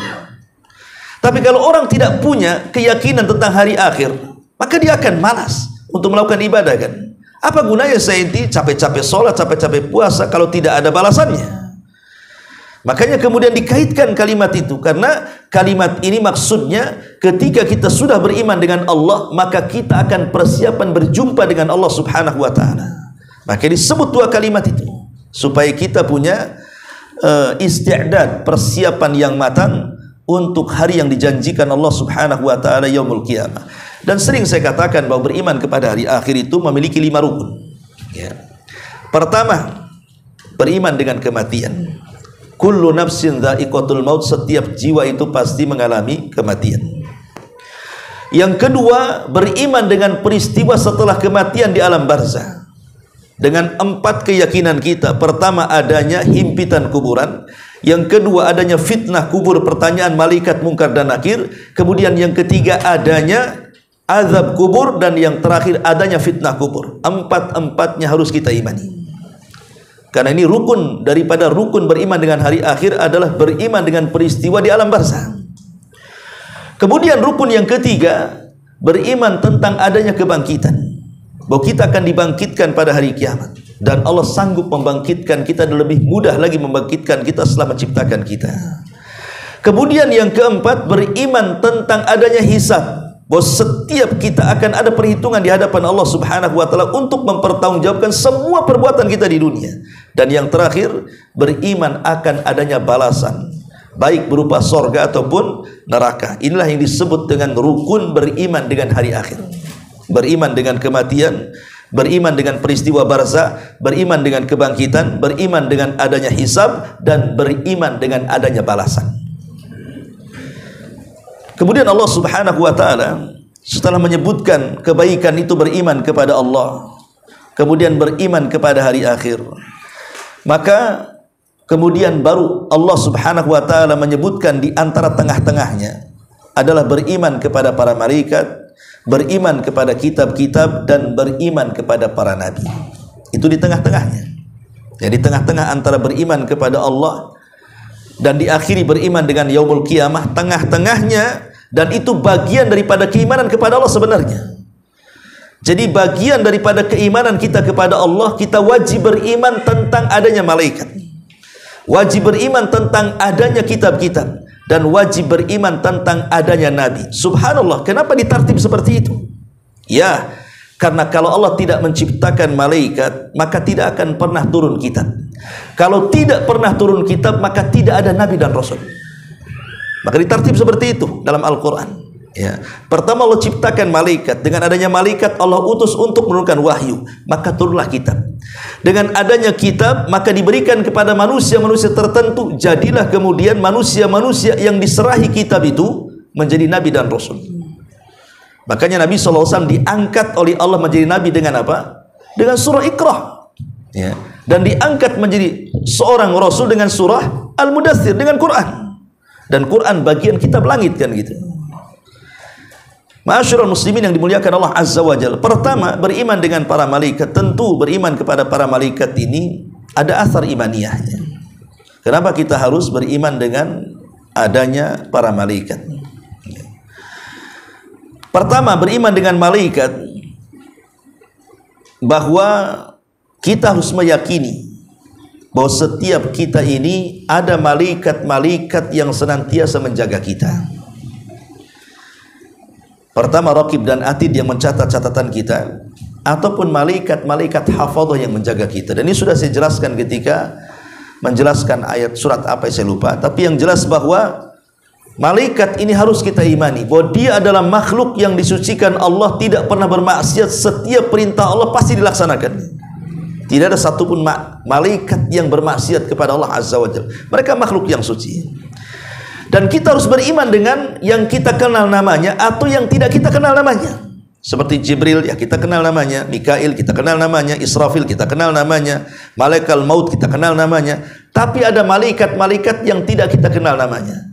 Tapi kalau orang tidak punya keyakinan tentang hari akhir, maka dia akan malas untuk melakukan ibadah, kan? Apa gunanya saya ini capek-capek sholat, capek-capek puasa kalau tidak ada balasannya? Makanya kemudian dikaitkan kalimat itu, karena kalimat ini maksudnya ketika kita sudah beriman dengan Allah, maka kita akan persiapan berjumpa dengan Allah Subhanahu wa taala. Maka disebut dua kalimat itu supaya kita punya isti'dad, persiapan yang matang untuk hari yang dijanjikan Allah Subhanahu wa taala, yaumul qiyamah. Dan sering saya katakan bahwa beriman kepada hari akhir itu memiliki 5 rukun, ya. Pertama, beriman dengan kematian. Kullu nafsin dha'iqatul maut, setiap jiwa itu pasti mengalami kematian. Yang kedua, beriman dengan peristiwa setelah kematian di alam barzah, dengan 4 keyakinan kita. Pertama, adanya himpitan kuburan. Yang kedua, adanya fitnah kubur, pertanyaan malaikat mungkar dan nakir. Kemudian yang ketiga, adanya azab kubur. Dan yang terakhir, adanya fitnah kubur. 4-empatnya harus kita imani. Karena ini rukun daripada rukun beriman dengan hari akhir adalah beriman dengan peristiwa di alam barzah. Kemudian rukun yang ketiga, beriman tentang adanya kebangkitan, bahwa kita akan dibangkitkan pada hari kiamat, dan Allah sanggup membangkitkan kita, dan lebih mudah lagi membangkitkan kita setelah menciptakan kita. Kemudian yang keempat, beriman tentang adanya hisab, bahwa setiap kita akan ada perhitungan di hadapan Allah Subhanahu wa taala untuk mempertanggungjawabkan semua perbuatan kita di dunia. Dan yang terakhir, beriman akan adanya balasan, baik berupa sorga ataupun neraka. Inilah yang disebut dengan rukun beriman dengan hari akhir. Beriman dengan kematian, beriman dengan peristiwa barzakh, beriman dengan kebangkitan, beriman dengan adanya hisab, dan beriman dengan adanya balasan. Kemudian Allah Subhanahu wa taala setelah menyebutkan kebaikan itu beriman kepada Allah, kemudian beriman kepada hari akhir, maka kemudian baru Allah Subhanahu wa taala menyebutkan di antara tengah-tengahnya adalah beriman kepada para malaikat, beriman kepada kitab-kitab, dan beriman kepada para nabi. Itu di tengah-tengahnya. Jadi tengah-tengah antara beriman kepada Allah dan diakhiri beriman dengan yaumul qiyamah, tengah-tengahnya, dan itu bagian daripada keimanan kepada Allah sebenarnya. Jadi bagian daripada keimanan kita kepada Allah, kita wajib beriman tentang adanya malaikat, wajib beriman tentang adanya kitab-kitab, dan wajib beriman tentang adanya nabi. Subhanallah, kenapa ditartib seperti itu? Ya, karena kalau Allah tidak menciptakan malaikat, maka tidak akan pernah turun kitab. Kalau tidak pernah turun kitab, maka tidak ada nabi dan rasul. Maka ditartib seperti itu dalam Al-Quran. Ya. Pertama Allah ciptakan malaikat, dengan adanya malaikat Allah utus untuk menurunkan wahyu, maka turunlah kitab. Dengan adanya kitab maka diberikan kepada manusia-manusia tertentu, jadilah kemudian manusia-manusia yang diserahi kitab itu menjadi nabi dan rasul. Makanya Nabi SAW diangkat oleh Allah menjadi nabi dengan apa? Dengan surah Iqra, ya. Dan diangkat menjadi seorang rasul dengan surah Al-Mudaththir, dengan Quran. Dan Quran bagian kitab langit, kan gitu. Ma'asyiral muslimin yang dimuliakan Allah Azza wa Jalla. Pertama, beriman dengan para malaikat. Tentu beriman kepada para malaikat ini ada asar imaniyahnya. Kenapa kita harus beriman dengan adanya para malaikat? Pertama, beriman dengan malaikat, bahwa kita harus meyakini bahwa setiap kita ini ada malaikat-malaikat yang senantiasa menjaga kita. Pertama, raqib dan atid yang mencatat catatan kita, ataupun malaikat-malaikat hafadhah yang menjaga kita. Dan ini sudah saya jelaskan ketika menjelaskan ayat surat apa saya lupa, tapi yang jelas bahwa malaikat ini harus kita imani bahwa dia adalah makhluk yang disucikan Allah, tidak pernah bermaksiat, setiap perintah Allah pasti dilaksanakan. Tidak ada satupun malaikat yang bermaksiat kepada Allah Azza wa Jalla. Mereka makhluk yang suci. Dan kita harus beriman dengan yang kita kenal namanya atau yang tidak kita kenal namanya. Seperti Jibril, ya kita kenal namanya. Mikail kita kenal namanya. Israfil kita kenal namanya. Malaikat maut kita kenal namanya. Tapi ada malaikat-malaikat yang tidak kita kenal namanya.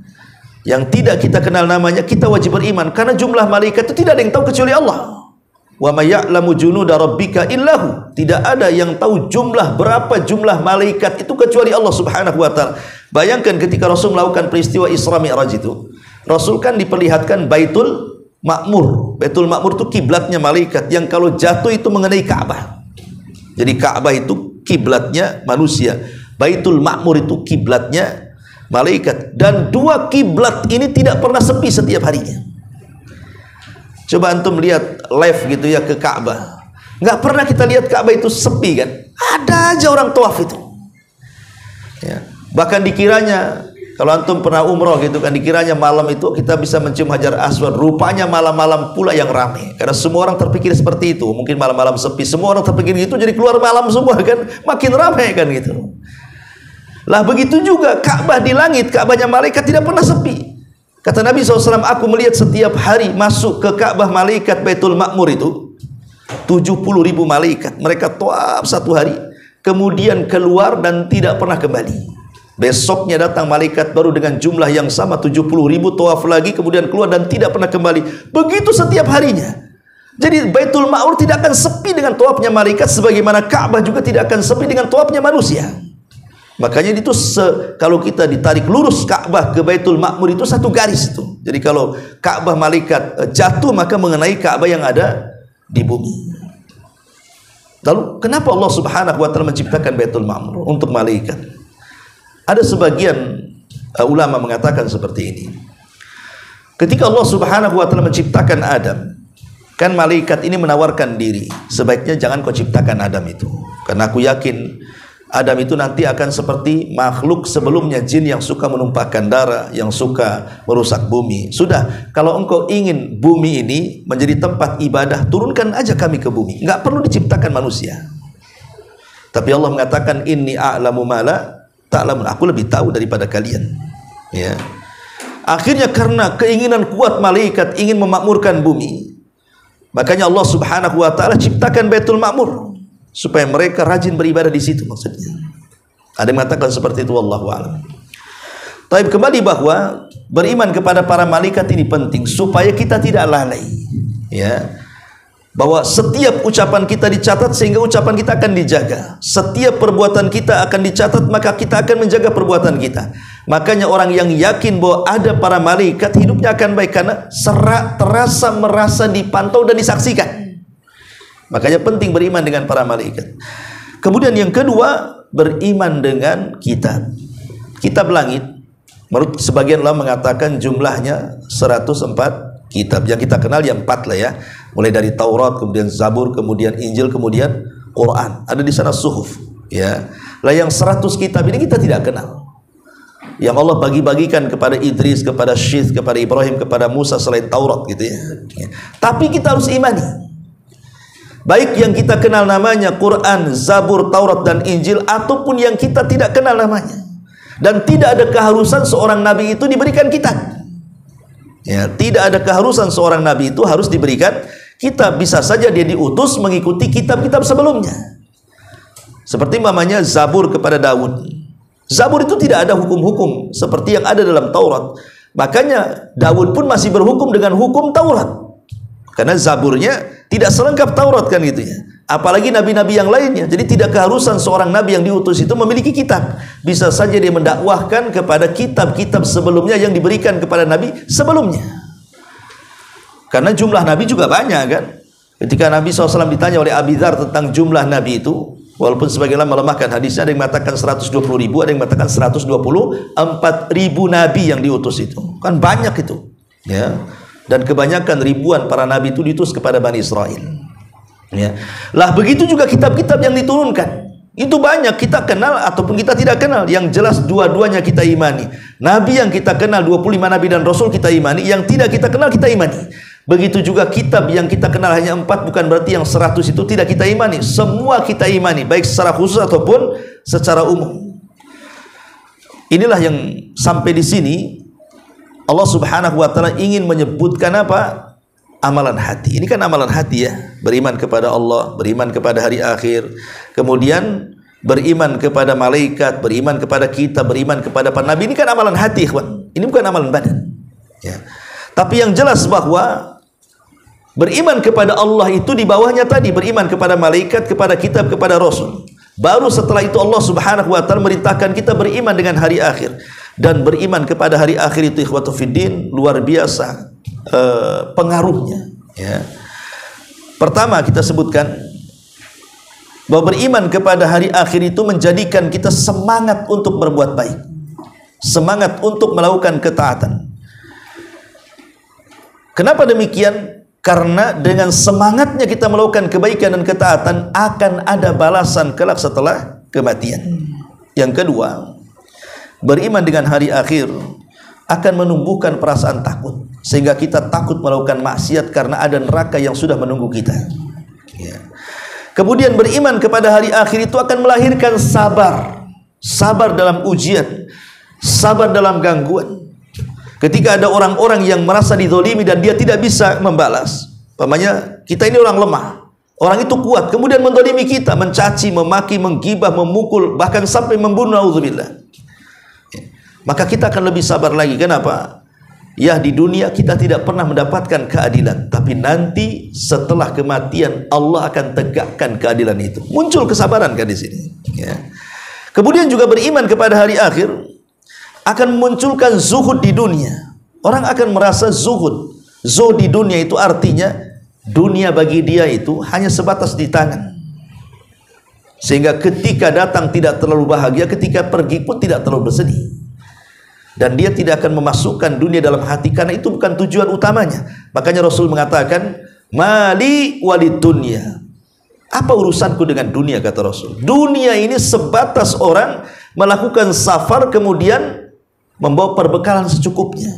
Yang tidak kita kenal namanya, kita wajib beriman, karena jumlah malaikat itu tidak ada yang tahu kecuali Allah. Wa may ya'lamu junuda rabbika illahu. Tidak ada yang tahu berapa jumlah malaikat itu kecuali Allah Subhanahu wa taala. Bayangkan ketika Rasul melakukan peristiwa Isra Mi'raj itu, Rasul kan diperlihatkan Baitul Ma'mur. Baitul Ma'mur itu kiblatnya malaikat yang kalau jatuh itu mengenai Ka'bah. Jadi Ka'bah itu kiblatnya manusia, Baitul Ma'mur itu kiblatnya malaikat. Dan dua kiblat ini tidak pernah sepi setiap harinya. Coba antum lihat live gitu ya ke Ka'bah. Nggak pernah kita lihat Ka'bah itu sepi, kan? Ada aja orang tawaf itu. Ya. Bahkan dikiranya, kalau antum pernah umroh gitu kan, dikiranya malam itu kita bisa mencium Hajar Aswad. Rupanya malam-malam pula yang ramai. Karena semua orang terpikir seperti itu. Mungkin malam-malam sepi, semua orang terpikir gitu, jadi keluar malam semua kan, makin ramai kan gitu. Lah begitu juga Ka'bah di langit, Ka'bahnya malaikat tidak pernah sepi. Kata Nabi SAW, aku melihat setiap hari masuk ke Ka'bah malaikat Baitul Ma'mur itu 70.000 malaikat. Mereka tawaf satu hari, kemudian keluar dan tidak pernah kembali. Besoknya datang malaikat baru dengan jumlah yang sama 70.000, tawaf lagi, kemudian keluar dan tidak pernah kembali. Begitu setiap harinya. Jadi Baitul Ma'mur tidak akan sepi dengan tawafnya malaikat, sebagaimana Ka'bah juga tidak akan sepi dengan tawafnya manusia. Makanya itu kalau kita ditarik lurus Ka'bah ke Baitul Ma'mur itu satu garis itu. Jadi kalau Ka'bah malaikat jatuh, maka mengenai Ka'bah yang ada di bumi. Lalu kenapa Allah Subhanahu wa taala menciptakan Baitul Ma'mur untuk malaikat? Ada sebagian ulama mengatakan seperti ini. Ketika Allah Subhanahu wa taala menciptakan Adam, kan malaikat ini menawarkan diri, sebaiknya jangan kau ciptakan Adam itu, karena aku yakin Adam itu nanti akan seperti makhluk sebelumnya, jin yang suka menumpahkan darah, yang suka merusak bumi. Sudah, kalau engkau ingin bumi ini menjadi tempat ibadah, turunkan aja kami ke bumi. Enggak perlu diciptakan manusia. Tapi Allah mengatakan, inni a'lamu ma la ta'lamun. Aku lebih tahu daripada kalian. Ya. Akhirnya karena keinginan kuat malaikat ingin memakmurkan bumi, makanya Allah Subhanahu wa taala ciptakan Baitul Ma'mur supaya mereka rajin beribadah di situ maksudnya. Ada yang mengatakan seperti itu, wallahu a'lam. Tapi kembali bahwa beriman kepada para malaikat ini penting supaya kita tidak lalai. Ya. Bahwa setiap ucapan kita dicatat sehingga ucapan kita akan dijaga. Setiap perbuatan kita akan dicatat, maka kita akan menjaga perbuatan kita. Makanya orang yang yakin bahwa ada para malaikat, hidupnya akan baik karena terasa merasa dipantau dan disaksikan. Makanya penting beriman dengan para malaikat. Kemudian yang kedua, beriman dengan kitab. Kitab langit, menurut sebagian ulama mengatakan jumlahnya 104 kitab. Yang kita kenal yang 4 lah ya. Mulai dari Taurat, kemudian Zabur, kemudian Injil, kemudian Quran. Ada di sana suhuf, ya. Lah yang 100 kitab ini kita tidak kenal. Yang Allah bagi-bagikan kepada Idris, kepada Syith, kepada Ibrahim, kepada Musa selain Taurat gitu ya. Tapi kita harus imani. Baik yang kita kenal namanya Quran, Zabur, Taurat dan Injil, ataupun yang kita tidak kenal namanya. Dan tidak ada keharusan seorang nabi itu diberikan kitab. Ya, tidak ada keharusan seorang nabi itu harus diberikan kitab. Bisa saja dia diutus mengikuti kitab-kitab sebelumnya. Seperti mamanya Zabur kepada Daud. Zabur itu tidak ada hukum-hukum seperti yang ada dalam Taurat. Makanya Daud pun masih berhukum dengan hukum Taurat. Karena Zaburnya tidak selengkap Taurat kan gitu ya. Apalagi nabi-nabi yang lainnya. Jadi tidak keharusan seorang nabi yang diutus itu memiliki kitab. Bisa saja dia mendakwahkan kepada kitab-kitab sebelumnya yang diberikan kepada nabi sebelumnya. Karena jumlah nabi juga banyak kan. Ketika Nabi SAW ditanya oleh Abi Dzar tentang jumlah nabi itu, walaupun sebagian melemahkan hadisnya, ada yang mengatakan 120.000, ada yang mengatakan 124.000 nabi yang diutus itu. Kan banyak itu. Ya. Dan kebanyakan ribuan para nabi itu diutus kepada Bani Israel. Ya. Lah begitu juga kitab-kitab yang diturunkan. Itu banyak kita kenal ataupun kita tidak kenal. Yang jelas dua-duanya kita imani. Nabi yang kita kenal 25 nabi dan rasul kita imani, yang tidak kita kenal kita imani. Begitu juga kitab yang kita kenal hanya 4, bukan berarti yang 100 itu tidak kita imani. Semua kita imani, baik secara khusus ataupun secara umum. Inilah yang sampai di sini Allah Subhanahu wa taala ingin menyebutkan apa? Amalan hati. Ini kan amalan hati ya. Beriman kepada Allah, beriman kepada hari akhir, kemudian beriman kepada malaikat, beriman kepada kita, beriman kepada para nabi. Ini kan amalan hati, ikhwan. Ini bukan amalan badan. Ya. Tapi yang jelas bahwa beriman kepada Allah itu di bawahnya tadi beriman kepada malaikat, kepada kitab, kepada rasul. Baru setelah itu Allah Subhanahu wa taala merintahkan kita beriman dengan hari akhir. Dan beriman kepada hari akhir itu ikhwatu fiddin luar biasa pengaruhnya ya. Pertama kita sebutkan bahwa beriman kepada hari akhir itu menjadikan kita semangat untuk berbuat baik, semangat untuk melakukan ketaatan. Kenapa demikian? Karena dengan semangatnya kita melakukan kebaikan dan ketaatan akan ada balasan kelak setelah kematian. Yang kedua, beriman dengan hari akhir akan menumbuhkan perasaan takut, sehingga kita takut melakukan maksiat karena ada neraka yang sudah menunggu kita ya. Kemudian beriman kepada hari akhir itu akan melahirkan sabar, sabar dalam ujian, sabar dalam gangguan. Ketika ada orang-orang yang merasa dizalimi dan dia tidak bisa membalas, umpamanya kita ini orang lemah, orang itu kuat, kemudian menzalimi kita, mencaci, memaki, menggibah, memukul, bahkan sampai membunuh, auzubillah. Maka kita akan lebih sabar lagi. Kenapa? Ya, di dunia kita tidak pernah mendapatkan keadilan, tapi nanti setelah kematian Allah akan tegakkan keadilan itu. Muncul kesabaran kan di sini ya. Kemudian juga beriman kepada hari akhir akan memunculkan zuhud di dunia. Orang akan merasa zuhud. Zuhud di dunia itu artinya dunia bagi dia itu hanya sebatas di tangan. Sehingga ketika datang tidak terlalu bahagia, ketika pergi pun tidak terlalu bersedih. Dan dia tidak akan memasukkan dunia dalam hati, karena itu bukan tujuan utamanya. Makanya Rasul mengatakan, mali walid dunya. Apa urusanku dengan dunia, kata Rasul. Dunia ini sebatas orang melakukan safar kemudian membawa perbekalan secukupnya.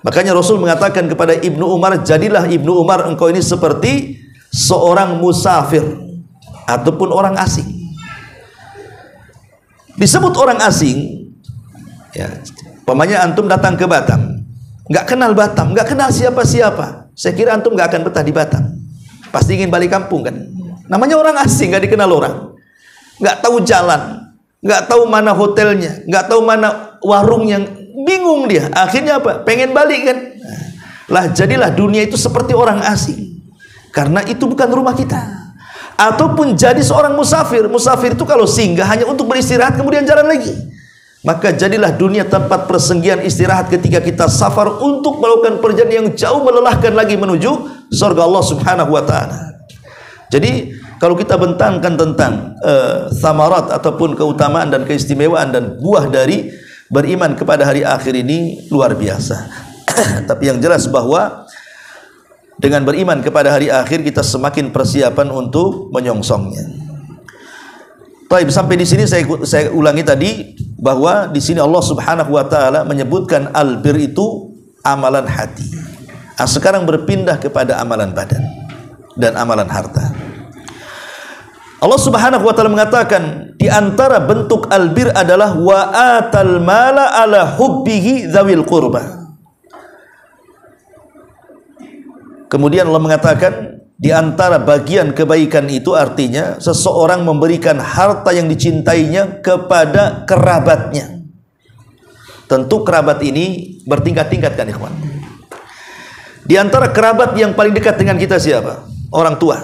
Makanya Rasul mengatakan kepada Ibnu Umar, jadilah Ibnu Umar engkau ini seperti seorang musafir ataupun orang asing. Disebut orang asing, ya, pamannya antum datang ke Batam, nggak kenal Batam, nggak kenal siapa-siapa. Saya kira antum nggak akan betah di Batam. Pasti ingin balik kampung kan? Namanya orang asing, nggak dikenal orang, nggak tahu jalan, nggak tahu mana hotelnya, nggak tahu mana warung yang bingung dia. Akhirnya apa? Pengen balik kan? Lah jadilah dunia itu seperti orang asing, karena itu bukan rumah kita. Ataupun jadi seorang musafir. Musafir itu kalau singgah hanya untuk beristirahat kemudian jalan lagi. Maka jadilah dunia tempat persenggian istirahat ketika kita safar untuk melakukan perjalanan yang jauh melelahkan lagi menuju surga Allah Subhanahu wa taala. Jadi kalau kita bentangkan tentang thamarat ataupun keutamaan dan keistimewaan dan buah dari beriman kepada hari akhir ini luar biasa. Tapi yang jelas bahwa dengan beriman kepada hari akhir kita semakin persiapan untuk menyongsongnya. Baik, sampai di sini saya ulangi tadi bahwa di sini Allah Subhanahu wa taala menyebutkan albir itu amalan hati. Sekarang berpindah kepada amalan badan dan amalan harta. Allah Subhanahu wa taala mengatakan di antara bentuk albir adalah wa atal mala ala hubbihi dzawil qurba. Kemudian Allah mengatakan di antara bagian kebaikan itu artinya seseorang memberikan harta yang dicintainya kepada kerabatnya. Tentu kerabat ini bertingkat-tingkat kan ikhwan. Di antara kerabat yang paling dekat dengan kita siapa? Orang tua.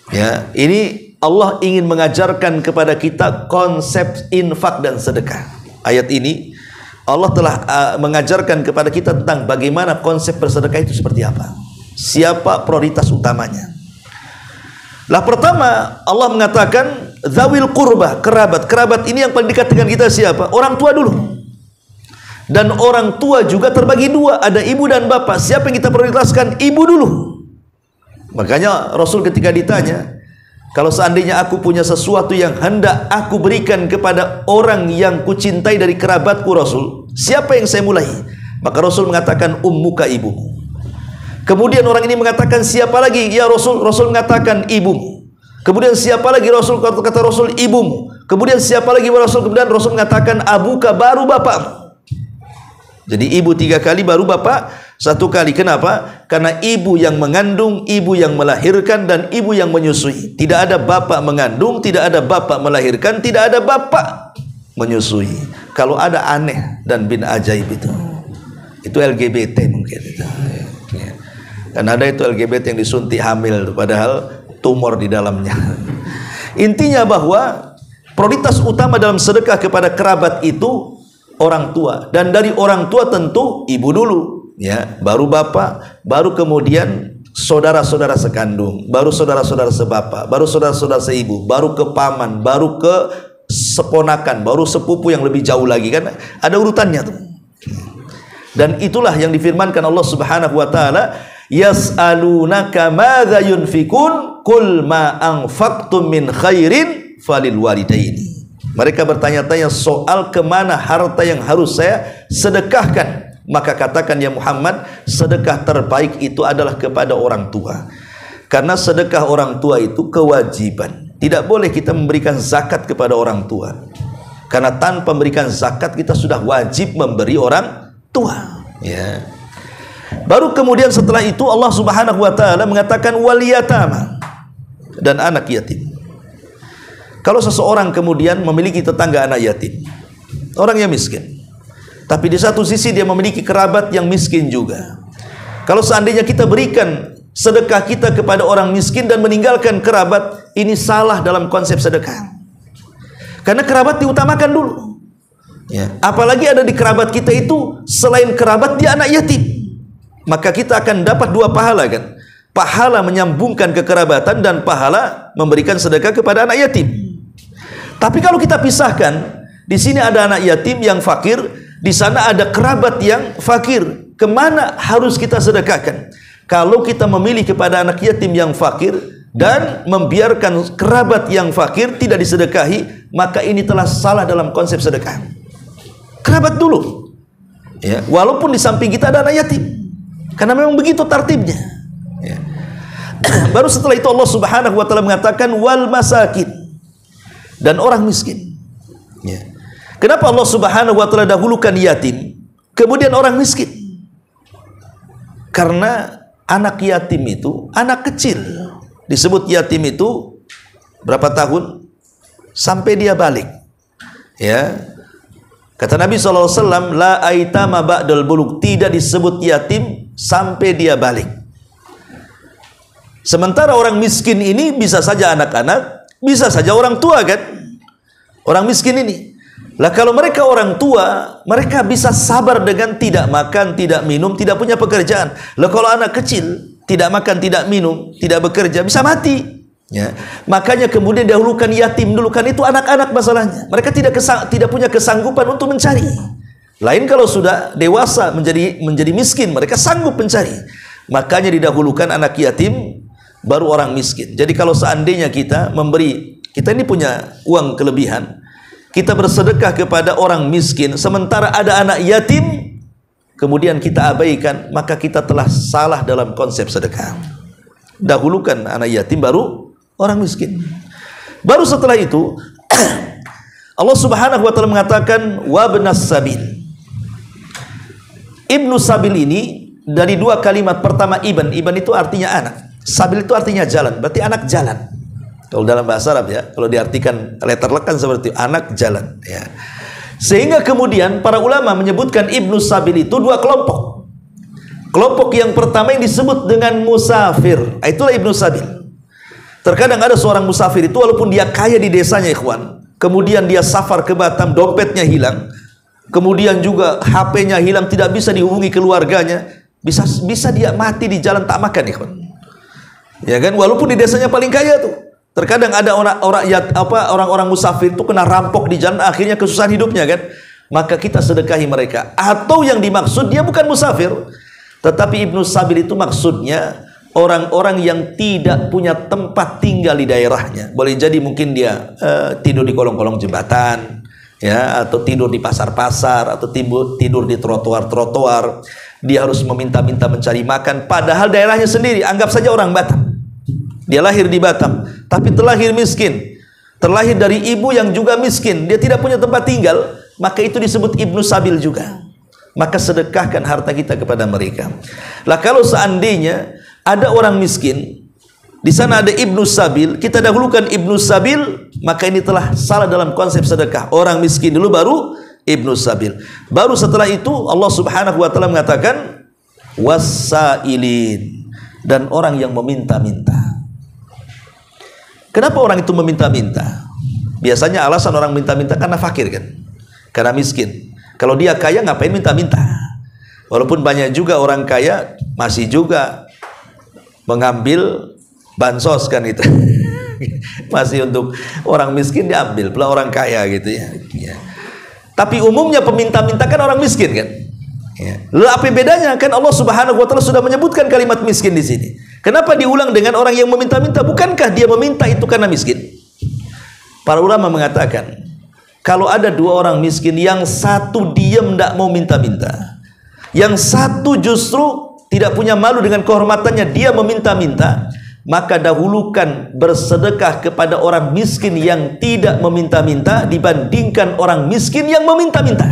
Ya, ini Allah ingin mengajarkan kepada kita konsep infak dan sedekah. Ayat ini Allah telah mengajarkan kepada kita tentang bagaimana konsep bersedekah itu seperti apa. Siapa prioritas utamanya. Lah pertama Allah mengatakan zawil qurba, kerabat. Kerabat ini yang paling dekat dengan kita siapa? Orang tua dulu. Dan orang tua juga terbagi dua, ada ibu dan bapak. Siapa yang kita prioritaskan? Ibu dulu. Makanya Rasul ketika ditanya, kalau seandainya aku punya sesuatu yang hendak aku berikan kepada orang yang kucintai dari kerabatku Rasul, siapa yang saya mulai? Maka Rasul mengatakan ummuka, ibumu. Kemudian orang ini mengatakan siapa lagi? Ya Rasul, Rasul mengatakan ibumu. Kemudian siapa lagi Rasul? Kata Rasul ibumu. Kemudian siapa lagi Rasul? Kemudian Rasul mengatakan abuka, baru bapakmu. Jadi ibu 3 kali, baru bapak 1 kali. Kenapa? Karena ibu yang mengandung, ibu yang melahirkan, dan ibu yang menyusui. Tidak ada bapak mengandung, tidak ada bapak melahirkan, tidak ada bapak menyusui. Kalau ada aneh dan bin ajaib itu LGBT mungkin itu. Dan ada itu LGBT yang disuntik hamil padahal tumor di dalamnya. Intinya bahwa prioritas utama dalam sedekah kepada kerabat itu orang tua, dan dari orang tua tentu ibu dulu, ya, baru bapak, baru kemudian saudara-saudara sekandung, baru saudara-saudara sebapak, baru saudara-saudara seibu, baru ke paman, baru ke seponakan, baru sepupu yang lebih jauh lagi, kan ada urutannya tuh. Dan itulah yang difirmankan Allah Subhanahu wa taala, yas'alunaka madza yunfikun qul ma anfaqtum min khairin falil walidaini. Mereka bertanya-tanya soal kemana harta yang harus saya sedekahkan. Maka katakan ya Muhammad, sedekah terbaik itu adalah kepada orang tua. Karena sedekah orang tua itu kewajiban. Tidak boleh kita memberikan zakat kepada orang tua. Karena tanpa memberikan zakat kita sudah wajib memberi orang tua. Ya. Baru kemudian setelah itu Allah Subhanahu wa taala mengatakan wal yatama, dan anak yatim. Kalau seseorang kemudian memiliki tetangga anak yatim, orang yang miskin, tapi di satu sisi dia memiliki kerabat yang miskin juga. Kalau seandainya kita berikan sedekah kita kepada orang miskin dan meninggalkan kerabat, ini salah dalam konsep sedekah. Karena kerabat diutamakan dulu. Ya. Apalagi ada di kerabat kita itu selain kerabat dia anak yatim, maka kita akan dapat 2 pahala kan? Pahala menyambungkan kekerabatan dan pahala memberikan sedekah kepada anak yatim. Tapi kalau kita pisahkan, di sini ada anak yatim yang fakir, di sana ada kerabat yang fakir. Kemana harus kita sedekahkan? Kalau kita memilih kepada anak yatim yang fakir, dan membiarkan kerabat yang fakir tidak disedekahi, maka ini telah salah dalam konsep sedekah. Kerabat dulu, ya, walaupun di samping kita ada anak yatim, karena memang begitu tartibnya, ya. Baru setelah itu Allah Subhanahu wa taala mengatakan wal masakin, dan orang miskin, ya. Kenapa Allah Subhanahu wa taala dahulukan yatim kemudian orang miskin? Karena anak yatim itu anak kecil. Disebut yatim itu berapa tahun? Sampai dia balik, ya. Kata Nabi SAW, la aitama ba'dal buluk, tidak disebut yatim sampai dia balik. Sementara orang miskin ini bisa saja anak-anak, bisa saja orang tua, kan? Orang miskin ini. Lah kalau mereka orang tua, mereka bisa sabar dengan tidak makan, tidak minum, tidak punya pekerjaan. Lah kalau anak kecil, tidak makan, tidak minum, tidak bekerja, bisa mati. Ya. Makanya kemudian dahulukan yatim dulu, kan itu anak-anak masalahnya. Mereka tidak punya kesanggupan untuk mencari. Lain kalau sudah dewasa menjadi miskin, mereka sanggup mencari. Makanya didahulukan anak yatim, baru orang miskin. Jadi kalau seandainya kita ini punya uang kelebihan, kita bersedekah kepada orang miskin, sementara ada anak yatim, kemudian kita abaikan, maka kita telah salah dalam konsep sedekah. Dahulukan anak yatim, baru orang miskin. Baru setelah itu Allah Subhanahu wa taala mengatakan wabnas sabil. Ibnu sabil ini dari dua kalimat. Pertama iban itu artinya anak, sabil itu artinya jalan, berarti anak jalan. Kalau dalam bahasa Arab, ya, kalau diartikan letterlekan seperti itu, anak jalan, ya. Sehingga kemudian para ulama menyebutkan ibnu sabil itu dua kelompok. Kelompok yang pertama yang disebut dengan musafir, itulah ibnu sabil. Terkadang ada seorang musafir itu walaupun dia kaya di desanya, ikhwan, kemudian dia safar ke Batam, dompetnya hilang, kemudian juga HP-nya hilang, tidak bisa dihubungi keluarganya, bisa dia mati di jalan tak makan, ikhwan. Ya kan, walaupun di desanya paling kaya tuh. Terkadang ada orang-orang musafir itu kena rampok di jalan, akhirnya kesusahan hidupnya, kan? Maka kita sedekahi mereka. Atau yang dimaksud dia bukan musafir, tetapi ibnu sabil itu maksudnya orang-orang yang tidak punya tempat tinggal di daerahnya. Boleh jadi mungkin dia tidur di kolong-kolong jembatan, ya, atau tidur di pasar-pasar, atau tidur di trotoar-trotoar. Dia harus meminta-minta mencari makan, padahal daerahnya sendiri, anggap saja orang Batam. Dia lahir di Batam, tapi terlahir miskin, terlahir dari ibu yang juga miskin, dia tidak punya tempat tinggal, maka itu disebut ibnu sabil juga. Maka sedekahkan harta kita kepada mereka. Lah kalau seandainya ada orang miskin, di sana ada ibnu sabil, kita dahulukan ibnu sabil, maka ini telah salah dalam konsep sedekah. Orang miskin dulu, baru ibnu sabil. Baru setelah itu Allah Subhanahu wa taala mengatakan wasailin, dan orang yang meminta-minta. Kenapa orang itu meminta-minta? Biasanya alasan orang minta-minta karena fakir, kan? Karena miskin. Kalau dia kaya ngapain minta-minta? Walaupun banyak juga orang kaya masih juga mengambil bansos, kan itu. Masih untuk orang miskin diambil, pula orang kaya gitu, ya. Tapi umumnya peminta-minta kan orang miskin, kan? Ya. Lalu apa bedanya? Kan Allah Subhanahu wa taala sudah menyebutkan kalimat miskin di sini. Kenapa diulang dengan orang yang meminta-minta? Bukankah dia meminta itu karena miskin? Para ulama mengatakan, kalau ada dua orang miskin, yang satu diam tidak mau minta-minta, yang satu justru tidak punya malu dengan kehormatannya, dia meminta-minta, maka dahulukan bersedekah kepada orang miskin yang tidak meminta-minta dibandingkan orang miskin yang meminta-minta.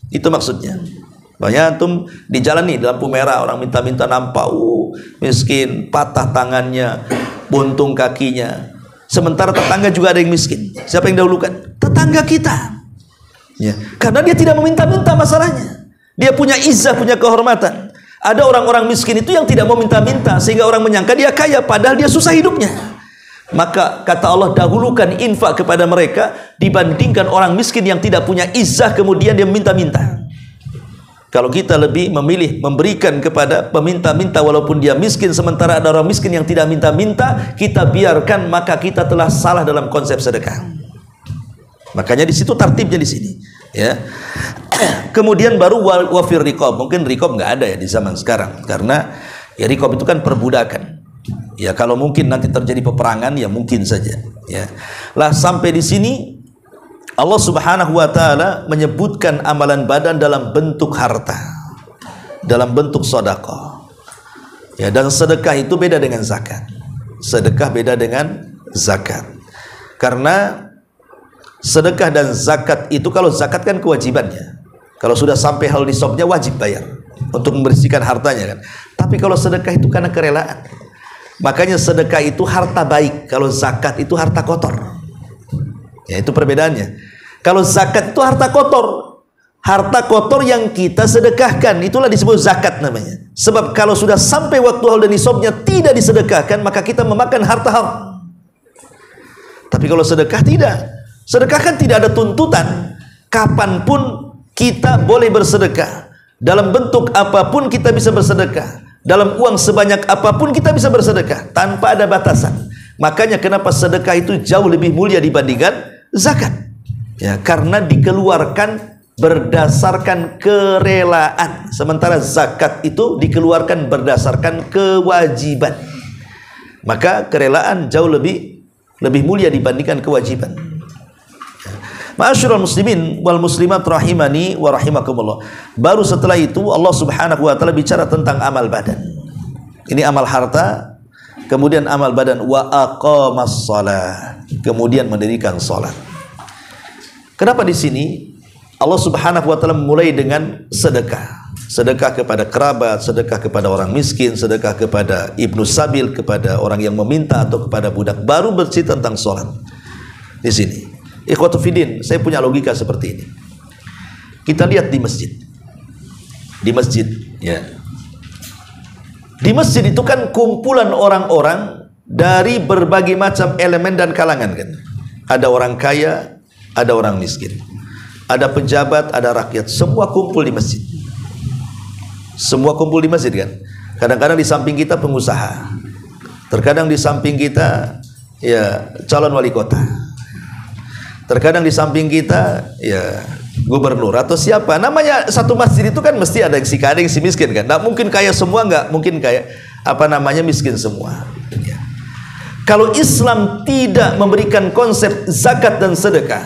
Itu maksudnya. Banyak antum di jalan nih, di lampu merah, orang minta-minta nampak, miskin, patah tangannya, buntung kakinya. Sementara tetangga juga ada yang miskin. Siapa yang dahulukan? Tetangga kita. Ya. Karena dia tidak meminta-minta masalahnya. Dia punya izzah, punya kehormatan. Ada orang-orang miskin itu yang tidak mau minta-minta, sehingga orang menyangka dia kaya, padahal dia susah hidupnya. Maka kata Allah, dahulukan infak kepada mereka dibandingkan orang miskin yang tidak punya izzah, kemudian dia minta-minta. Kalau kita lebih memilih memberikan kepada peminta-minta walaupun dia miskin, sementara ada orang miskin yang tidak minta-minta, kita biarkan, maka kita telah salah dalam konsep sedekah. Makanya di situ tartibnya di sini, ya. Kemudian baru wafir riqab. Mungkin riqab nggak ada ya di zaman sekarang, karena ya riqab itu kan perbudakan. Ya kalau mungkin nanti terjadi peperangan ya mungkin saja. Ya. Lah sampai di sini Allah Subhanahu wa taala menyebutkan amalan badan dalam bentuk harta, dalam bentuk sedekah. Ya, dan sedekah itu beda dengan zakat. Sedekah beda dengan zakat. Karena sedekah dan zakat itu, kalau zakat kan kewajibannya. Kalau sudah sampai hal nisabnya wajib bayar untuk membersihkan hartanya kan. Tapi kalau sedekah itu karena kerelaan. Makanya sedekah itu harta baik, kalau zakat itu harta kotor. Ya, itu perbedaannya. Kalau zakat itu harta kotor. Harta kotor yang kita sedekahkan, itulah disebut zakat namanya. Sebab kalau sudah sampai waktu hal dan nisabnya tidak disedekahkan, maka kita memakan harta haram. Tapi kalau sedekah tidak. Sedekah kan tidak ada tuntutan. Kapanpun kita boleh bersedekah. Dalam bentuk apapun kita bisa bersedekah. Dalam uang sebanyak apapun kita bisa bersedekah tanpa ada batasan. Makanya kenapa sedekah itu jauh lebih mulia dibandingkan zakat. Ya, karena dikeluarkan berdasarkan kerelaan. Sementara zakat itu dikeluarkan berdasarkan kewajiban. Maka kerelaan jauh lebih mulia dibandingkan kewajiban. Ma'asyiral muslimin wal muslimat rahimani wa rahimakumullah. Baru setelah itu Allah Subhanahu wa taala bicara tentang amal badan. Ini amal harta, kemudian amal badan, wa aqamas shalah, kemudian mendirikan salat. Kenapa di sini Allah Subhanahu wa taala mulai dengan sedekah? Sedekah kepada kerabat, sedekah kepada orang miskin, sedekah kepada ibnu sabil, kepada orang yang meminta atau kepada budak. Baru bercerita tentang salat. Di sini ikhwatu fiddin, saya punya logika seperti ini. Kita lihat di masjid. Di masjid, ya. Di masjid itu kan kumpulan orang-orang dari berbagai macam elemen dan kalangan kan. Ada orang kaya, ada orang miskin. Ada pejabat, ada rakyat, semua kumpul di masjid. Semua kumpul di masjid kan. Kadang-kadang di samping kita pengusaha. Terkadang di samping kita ya calon wali kota. Terkadang di samping kita ya gubernur atau siapa. Namanya satu masjid itu kan mesti ada yang si kaya, ada yang si miskin kan. Nggak mungkin kaya semua, nggak mungkin kaya miskin semua. Ya. Kalau Islam tidak memberikan konsep zakat dan sedekah,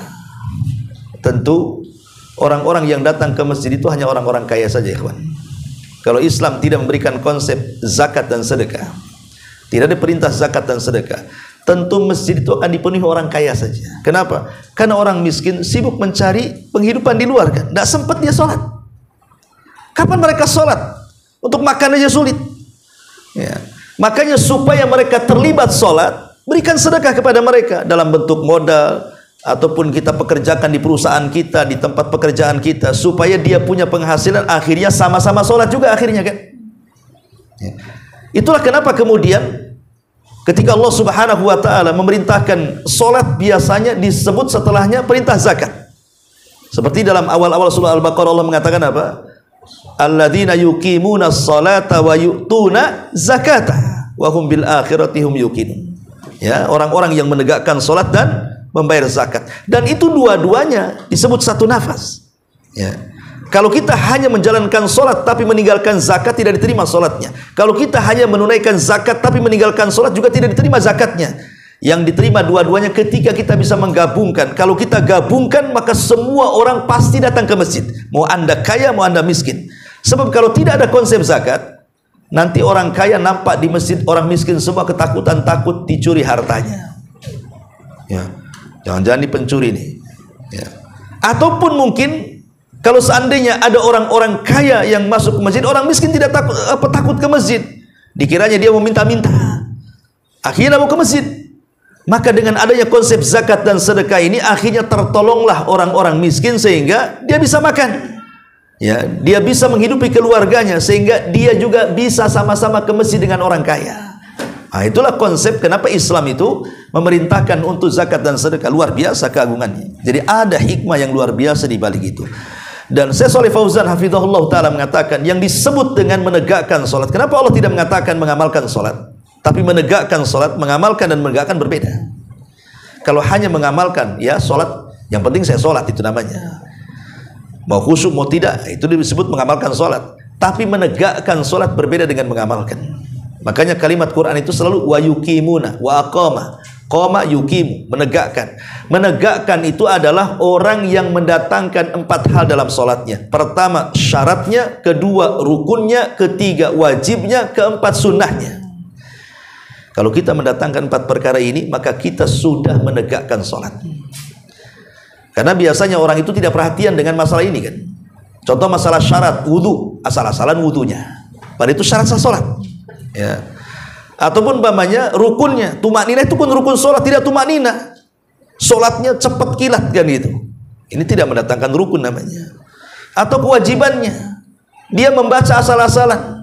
tentu orang-orang yang datang ke masjid itu hanya orang-orang kaya saja, ikhwan. Kalau Islam tidak memberikan konsep zakat dan sedekah, tidak ada perintah zakat dan sedekah, tentu masjid itu akan dipenuhi orang kaya saja. Kenapa? Karena orang miskin sibuk mencari penghidupan di luar kan. Tidak sempat dia sholat. Kapan mereka sholat? Untuk makan aja sulit. Ya. Makanya supaya mereka terlibat sholat, berikan sedekah kepada mereka dalam bentuk modal, ataupun kita pekerjakan di perusahaan kita, di tempat pekerjaan kita, supaya dia punya penghasilan, akhirnya sama-sama sholat juga akhirnya kan. Ya. Itulah kenapa kemudian ketika Allah Subhanahu wa taala memerintahkan salat, biasanya disebut setelahnya perintah zakat. Seperti dalam awal-awal surah Al-Baqarah Allah mengatakan apa? Alladzina yuqimuna sholata wa yu'tuna zakata wa hum bil akhirati hum yuqinun. Ya, orang-orang yang menegakkan salat dan membayar zakat. Dan itu dua-duanya disebut satu nafas. Ya. Kalau kita hanya menjalankan sholat tapi meninggalkan zakat, tidak diterima sholatnya. Kalau kita hanya menunaikan zakat tapi meninggalkan sholat, juga tidak diterima zakatnya. Yang diterima dua-duanya ketika kita bisa menggabungkan. Kalau kita gabungkan, maka semua orang pasti datang ke masjid. Mau anda kaya, mau anda miskin. Sebab kalau tidak ada konsep zakat, nanti orang kaya nampak di masjid, orang miskin semua ketakutan, takut dicuri hartanya. Ya, jangan-jangan ini pencuri nih. Ya. Ataupun mungkin kalau seandainya ada orang-orang kaya yang masuk ke masjid, orang miskin tidak takut ke masjid. Dikiranya dia mau minta-minta. Akhirnya mau ke masjid. Maka dengan adanya konsep zakat dan sedekah ini, akhirnya tertolonglah orang-orang miskin sehingga dia bisa makan. Ya, dia bisa menghidupi keluarganya sehingga dia juga bisa sama-sama ke masjid dengan orang kaya. Nah, itulah konsep kenapa Islam itu memerintahkan untuk zakat dan sedekah. Luar biasa keagungannya. Jadi ada hikmah yang luar biasa di balik itu. Dan Syekh Shalih Fauzan hafizahullah taala mengatakan yang disebut dengan menegakkan salat. Kenapa Allah tidak mengatakan mengamalkan salat, tapi menegakkan salat? Mengamalkan dan menegakkan berbeda. Kalau hanya mengamalkan, ya salat, yang penting saya salat itu namanya. Mau khusyuk mau tidak, itu disebut mengamalkan salat. Tapi menegakkan salat berbeda dengan mengamalkan. Makanya kalimat Quran itu selalu wa yuqimuna, wa aqama, qama yuqimu, menegakkan. Menegakkan itu adalah orang yang mendatangkan 4 hal dalam solatnya. Pertama syaratnya, kedua rukunnya, ketiga wajibnya, keempat sunnahnya. Kalau kita mendatangkan 4 perkara ini, maka kita sudah menegakkan solat. Karena biasanya orang itu tidak perhatian dengan masalah ini kan. Contoh masalah syarat wudu, asal-asalan wudunya. Padahal itu syarat sah solat. Ya. Ataupun umpamanya rukunnya, tumakninah itu pun rukun solat, tidak tumakninah. Solatnya cepat kilat kan gitu. Ini tidak mendatangkan rukun namanya. Atau kewajibannya, dia membaca asal-asalan.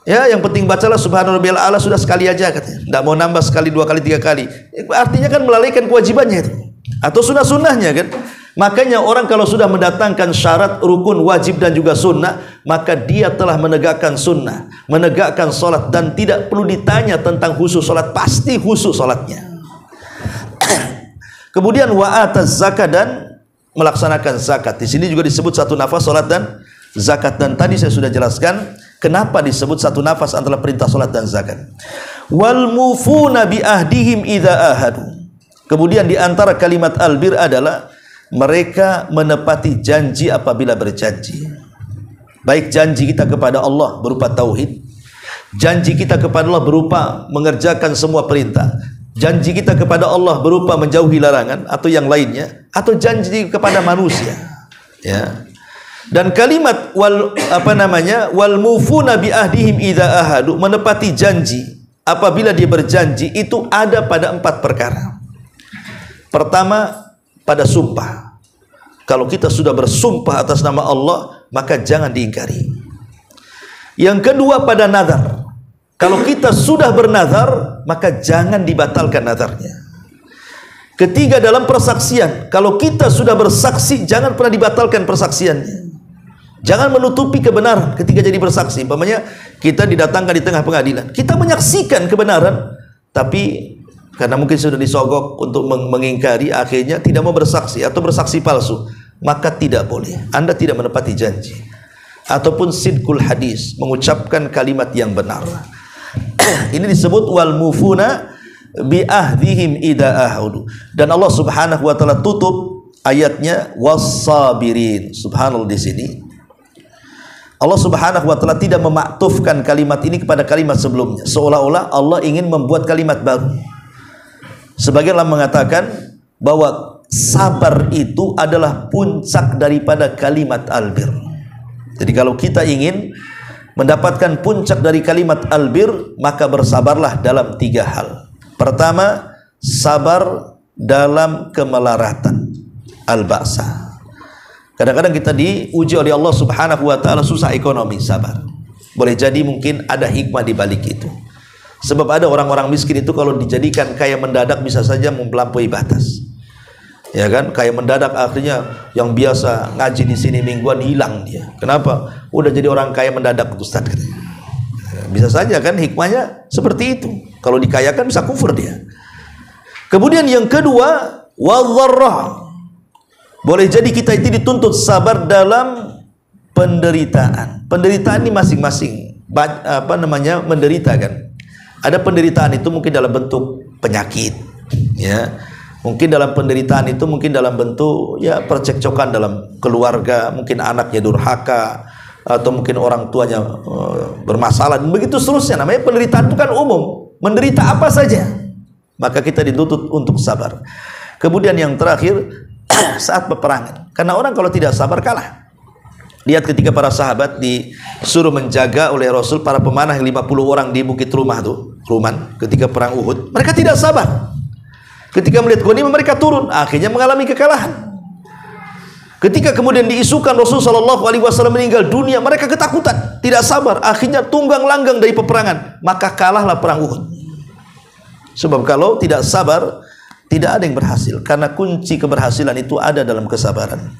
Ya, yang penting bacalah subhanarabbiyal a'la sudah sekali aja katanya. Tidak mau nambah sekali, 2 kali, 3 kali. Artinya kan melalaikan kewajibannya itu. Atau sunnah-sunnahnya kan. Makanya orang kalau sudah mendatangkan syarat, rukun, wajib dan juga sunnah, maka dia telah menegakkan sunnah, menegakkan solat, dan tidak perlu ditanya tentang khusus solat, pasti khusus solatnya. Kemudian wa'ataz zakat, dan melaksanakan zakat. Di sini juga disebut satu nafas solat dan zakat, dan tadi saya sudah jelaskan kenapa disebut satu nafas antara perintah solat dan zakat. Wal mufuna bi ahdihim idza ahadu. Kemudian di antara kalimat albir adalah mereka menepati janji apabila berjanji. Baik janji kita kepada Allah berupa tauhid, janji kita kepada Allah berupa mengerjakan semua perintah, janji kita kepada Allah berupa menjauhi larangan atau yang lainnya, atau janji kepada manusia. Ya. Dan kalimat wal mufuna bi ahdihim idza ahadu, menepati janji apabila dia berjanji, itu ada pada 4 perkara. Pertama, pada sumpah. Kalau kita sudah bersumpah atas nama Allah, maka jangan diingkari. Yang kedua, pada nazar. Kalau kita sudah bernazar, maka jangan dibatalkan nazarnya. Ketiga, dalam persaksian. Kalau kita sudah bersaksi, jangan pernah dibatalkan persaksiannya. Jangan menutupi kebenaran ketika jadi bersaksi. Umpamanya kita didatangkan di tengah pengadilan, kita menyaksikan kebenaran, tapi karena mungkin sudah disogok untuk mengingkari, akhirnya tidak mau bersaksi atau bersaksi palsu, maka tidak boleh. Anda tidak menepati janji. Ataupun sidqul hadis, mengucapkan kalimat yang benar. Ini disebut wal mufuna bi ahdihim idza ahadu. Dan Allah Subhanahu wa taala tutup ayatnya was-sabirin. Subhanallah, di sini Allah Subhanahu wa taala tidak memaktufkan kalimat ini kepada kalimat sebelumnya, seolah-olah Allah ingin membuat kalimat baru. Sebagian ulama mengatakan bahwa sabar itu adalah puncak daripada kalimat albir. Jadi kalau kita ingin mendapatkan puncak dari kalimat albir, maka bersabarlah dalam 3 hal. Pertama, sabar dalam kemelaratan, al-ba'sa. Kadang-kadang kita diuji oleh Allah Subhanahu wa taala susah ekonomi, sabar. Boleh jadi mungkin ada hikmah di balik itu. Sebab ada orang-orang miskin itu kalau dijadikan kaya mendadak bisa saja melampaui batas. Ya kan? Kaya mendadak akhirnya yang biasa ngaji di sini mingguan hilang dia. Kenapa? Udah jadi orang kaya mendadak, Ustaz. Bisa saja kan hikmahnya seperti itu. Kalau dikayakan bisa kufur dia. Kemudian yang kedua, wadh-dharrah. Boleh jadi kita itu dituntut sabar dalam penderitaan. Penderitaan ini masing-masing menderita kan. Ada penderitaan itu mungkin dalam bentuk penyakit, ya. Mungkin dalam penderitaan itu mungkin dalam bentuk ya percekcokan dalam keluarga, mungkin anaknya durhaka atau mungkin orang tuanya bermasalah, dan begitu seterusnya. Namanya penderitaan itu kan umum, menderita apa saja. Maka kita dituntut untuk sabar. Kemudian yang terakhir, saat peperangan. Karena orang kalau tidak sabar kalah. Lihat ketika para sahabat disuruh menjaga oleh Rasul para pemanah 50 orang di Bukit Ruman ketika perang Uhud, mereka tidak sabar. Ketika melihat ghanimah mereka turun, akhirnya mengalami kekalahan. Ketika kemudian diisukan Rasul sallallahu alaihi wasallam meninggal dunia, mereka ketakutan, tidak sabar, akhirnya tunggang langgang dari peperangan, maka kalahlah perang Uhud. Sebab kalau tidak sabar, tidak ada yang berhasil, karena kunci keberhasilan itu ada dalam kesabaran.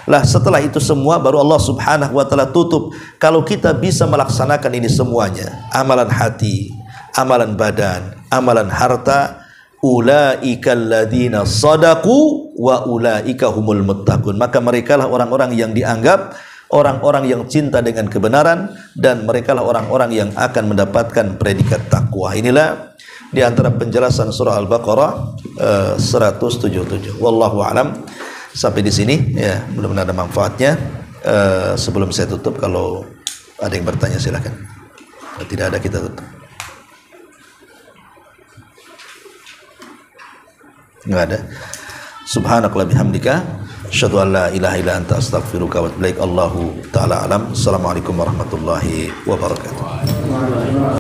Lah setelah itu semua baru Allah Subhanahu wa taala tutup. Kalau kita bisa melaksanakan ini semuanya, amalan hati, amalan badan, amalan harta, ulaika alladzina shadaqu wa ulaika humul muttaqun. Maka merekalah orang-orang yang dianggap orang-orang yang cinta dengan kebenaran, dan merekalah orang-orang yang akan mendapatkan predikat takwa. Inilah di antara penjelasan surah Al-Baqarah 177. Wallahu a'lam. Sampai di sini ya, mudah-mudahan ada manfaatnya. Sebelum saya tutup, kalau ada yang bertanya silakan. Kalau tidak ada, kita tutup. Enggak ada. Subhanakallah bihamdika asyhadu an la ilaha illa anta astaghfiruka wa atubu ilaik. Allahu taala alam. Assalamualaikum warahmatullahi wabarakatuh.